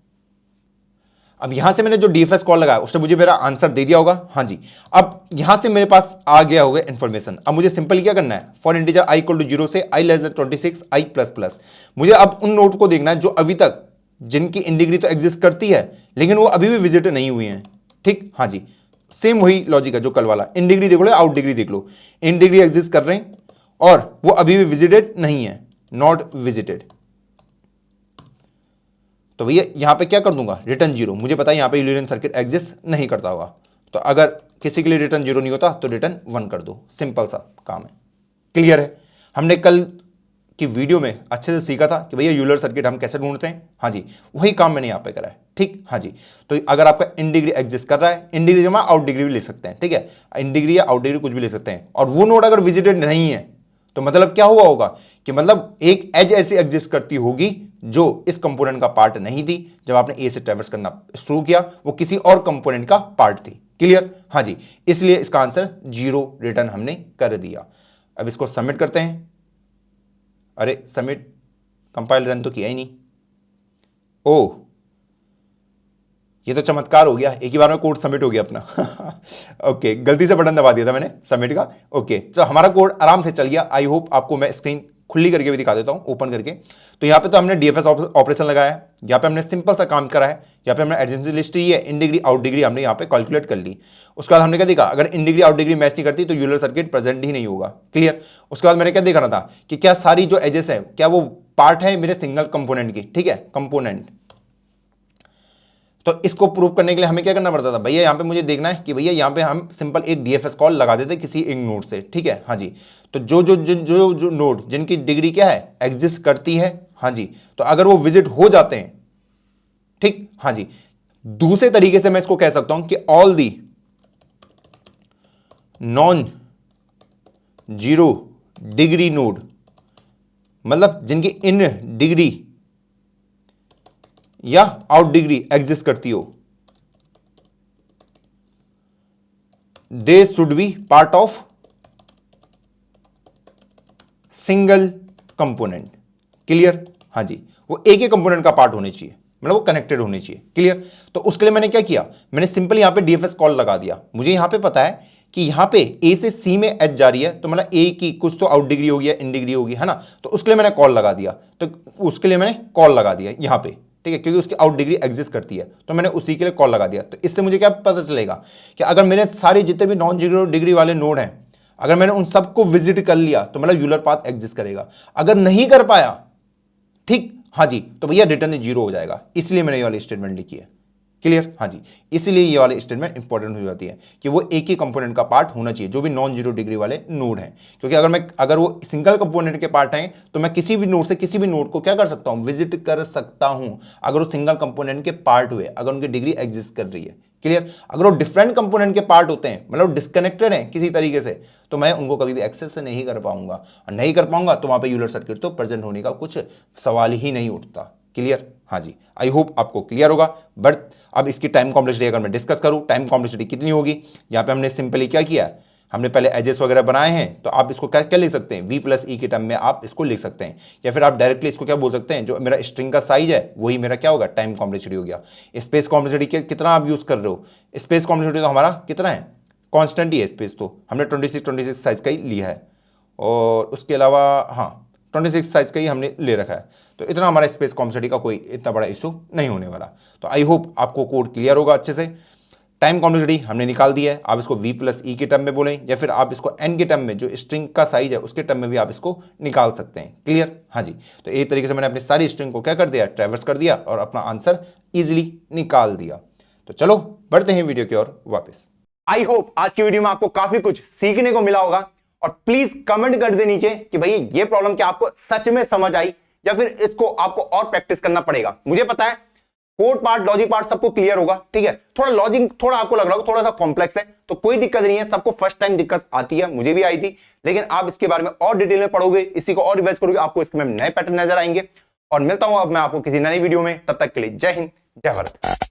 अब यहां से मैंने जो डीएफएस कॉल लगाया उसने मुझे मेरा आंसर दे दिया होगा। हाँ जी, अब यहां से मेरे पास आ गया होगा इन्फॉर्मेशन। अब मुझे सिंपली क्या करना है, for integer i equal to 0 से i less than 26 i plus plus. मुझे अब उन नोड को देखना है जो अभी तक, जिनकी इंडिग्री तो एग्जिस्ट करती है लेकिन वो अभी भी विजिट नहीं हुई हैं। ठीक? हाँ जी, सेम वही लॉजिक है जो कल वाला। इन डिग्री देख लो, आउट डिग्री देख लो, इन डिग्री एग्जिस्ट कर रहे हैं और वो अभी भी विजिटेड नहीं है, नॉट विजिटेड। तो भैया यहां पे क्या कर दूंगा, रिटर्न 0। मुझे पता है यहां पे यूलियन सर्किट एग्जिस्ट नहीं करता होगा, तो अगर किसी के लिए रिटर्न 0 नहीं होता तो रिटर्न 1 कर दो, सिंपल सा काम है। क्लियर है? हमने कल की वीडियो में अच्छे से सीखा था कि भैया यूलर सर्किट हम कैसे ढूंढते हैं। हाँ जी, वही काम मैंने यहाँ पे करा है। ठीक, हाँ जी। तो अगर आपका इन डिग्री एग्जिस्ट कर रहा है, इन डिग्री जमा आउट डिग्री भी ले सकते हैं, ठीक है, इन डिग्री या आउट डिग्री कुछ भी ले सकते हैं, और वो नोड अगर विजिटेड नहीं है तो मतलब क्या हुआ होगा कि मतलब एक एज ऐसी एग्जिस्ट करती होगी जो इस कंपोनेंट का पार्ट नहीं थी। जब आपने ए से ट्रैवर्स करना शुरू किया वो किसी और कंपोनेंट का पार्ट थी। क्लियर? हाँ जी, इसलिए इसका आंसर 0 रिटर्न हमने कर दिया। अब इसको सबमिट करते हैं। अरे सबमिट कंपाइल रन तो किया ही नहीं। ओह, ये तो चमत्कार हो गया, एक ही बार में कोड सबमिट हो गया अपना। ओके, गलती से बटन दबा दिया था मैंने सबमिट का। ओके, तो हमारा कोड आराम से चल गया। आई होप आपको मैं स्क्रीन खुली करके भी दिखा देता हूं, ओपन करके। तो यहाँ पे तो हमने डीएफएस ऑपरेशन लगाया है, यहाँ पे हमने सिंपल सा काम करा है, यहाँ पे हमने एडजेंसी लिस्ट ही है, इन डिग्री आउट डिग्री हमने यहाँ पे कैलकुलेट कर ली। उसके बाद हमने क्या देखा, अगर in degree out degree match नहीं करती तो यूलर सर्किट प्रेजेंट ही नहीं होगा। क्लियर? उसके बाद मैंने क्या देखना था कि क्या सारी जो एजेस है क्या वो पार्ट है मेरे सिंगल कंपोनेंट की। ठीक है, कंपोनेंट। तो इसको प्रूव करने के लिए हमें क्या करना पड़ता था, भैया यहाँ पे मुझे देखना है कि भैया यहाँ पे हम सिंपल एक डीएफएस कॉल लगा देते किसी एक नोड से। ठीक है, हाँ जी। तो जो नोड जिनकी डिग्री क्या है, एग्जिस्ट करती है, हाँ जी, तो अगर वो विजिट हो जाते हैं, ठीक, हाँ जी, दूसरे तरीके से मैं इसको कह सकता हूं कि all the non zero degree node, मतलब जिनकी इन डिग्री या आउट डिग्री एग्जिस्ट करती हो, they should be part of single component. Clear? हाँ जी, वो एक ही कंपोनेंट का पार्ट होने चाहिए, मतलब वो कनेक्टेड होने चाहिए। क्लियर? तो उसके लिए मैंने क्या किया, मैंने सिंपल यहां पे डीएफएस कॉल लगा दिया। मुझे यहां पे पता है कि यहां पे ए से सी में एच जा रही है, तो मतलब ए की कुछ तो आउट डिग्री होगी या इन डिग्री होगी, है ना। तो उसके लिए मैंने कॉल लगा दिया, तो उसके लिए मैंने कॉल लगा दिया यहां पे। ठीक है, क्योंकि उसकी आउट डिग्री एग्जिस्ट करती है, तो मैंने उसी के लिए कॉल लगा दिया। तो इससे मुझे क्या पता चलेगा कि अगर मैंने सारे जितने भी नॉन जीरो डिग्री वाले नोड हैं, अगर मैंने उन सबको विजिट कर लिया तो मतलब यूलर पाथ एग्जिस्ट करेगा। अगर नहीं कर पाया, ठीक, हाँ जी, तो भैया रिटर्न 0 हो जाएगा। इसलिए मैंने ये वाली स्टेटमेंट लिखी है। क्लियर? हाँ जी, इसलिए ये वाली स्टेटमेंट इंपॉर्टेंट हो जाती है कि वो एक ही कंपोनेंट का पार्ट होना चाहिए जो भी नॉन जीरो डिग्री वाले नोड हैं। क्योंकि अगर वो सिंगल कंपोनेंट के पार्ट हैं तो मैं किसी भी नोड से किसी भी नोड को क्या कर सकता हूं, विजिट कर सकता हूं, अगर वो सिंगल कंपोनेंट के पार्ट हुए, अगर उनकी डिग्री एग्जिस्ट कर रही है। क्लियर? अगर वो डिफरेंट कंपोनेंट के पार्ट होते हैं, मतलब डिस्कनेक्टेड हैं किसी तरीके से, तो मैं उनको कभी भी एक्सेस नहीं कर पाऊंगा, और नहीं कर पाऊंगा तो वहां पे यूलर सर्किट तो प्रेजेंट होने का कुछ सवाल ही नहीं उठता। क्लियर? हाँ जी, आई होप आपको क्लियर होगा। बट अब इसकी टाइम कॉम्प्लेक्सिटी अगर मैं डिस्कस करूं, टाइम कॉम्प्लेक्सिटी कितनी होगी, यहाँ पे हमने सिंपली क्या किया, हमने पहले एजेस वगैरह बनाए हैं, तो आप इसको क्या लिख सकते हैं, v प्लस ई के टर्म में आप इसको लिख सकते हैं, या फिर आप डायरेक्टली इसको क्या बोल सकते हैं, जो मेरा स्ट्रिंग का साइज है वही मेरा क्या होगा, टाइम कॉम्प्लेक्सिटी हो गया। स्पेस कॉम्प्लेक्सिटी कितना आप यूज कर रहे हो, स्पेस कॉम्प्लेक्सिटी तो हमारा कितना है, कॉन्स्टेंट ही है स्पेस, तो हमने 26 साइज का ही लिया है, और उसके अलावा हाँ 26 साइज का ही हमने ले रखा है। तो इतना हमारा स्पेस कॉम्प्लेक्सिटी का कोई इतना बड़ा इशू नहीं होने वाला। तो आई होप आपको कोड क्लियर होगा अच्छे से। टाइम कॉम्प्लेक्सिटी हमने निकाल दी है, आप इसको v प्लस ई के टर्म में बोलें, या फिर आप इसको n के टर्म में, जो स्ट्रिंग का साइज है उसके टर्म में भी आप इसको निकाल सकते हैं। क्लियर? हाँ जी, तो एक तरीके से मैंने अपनी सारी स्ट्रिंग को क्या कर दिया, ट्रैवर्स कर दिया और अपना आंसर इजिली निकाल दिया। तो चलो बढ़ते हैं वीडियो की ओर वापस। आई होप आज की वीडियो में आपको काफी कुछ सीखने को मिला होगा, और प्लीज कमेंट कर दे नीचे कि भाई ये प्रॉब्लम क्या आपको सच में समझ आई, या फिर इसको आपको और प्रैक्टिस करना पड़ेगा। मुझे पता है कोड पार्ट, लॉजिक पार्ट सबको क्लियर होगा, ठीक है, थोड़ा लॉजिक थोड़ा आपको लग रहा होगा थोड़ा सा कॉम्प्लेक्स है, तो कोई दिक्कत नहीं है, सबको फर्स्ट टाइम दिक्कत आती है, मुझे भी आई थी, लेकिन आप इसके बारे में और डिटेल में पढ़ोगे, इसी को और रिवाइज करोगे, आपको इसके में नए पैटर्न नजर आएंगे। और मिलता हूं अब मैं आपको किसी नई वीडियो में, तब तक के लिए जय हिंद, जय भारत।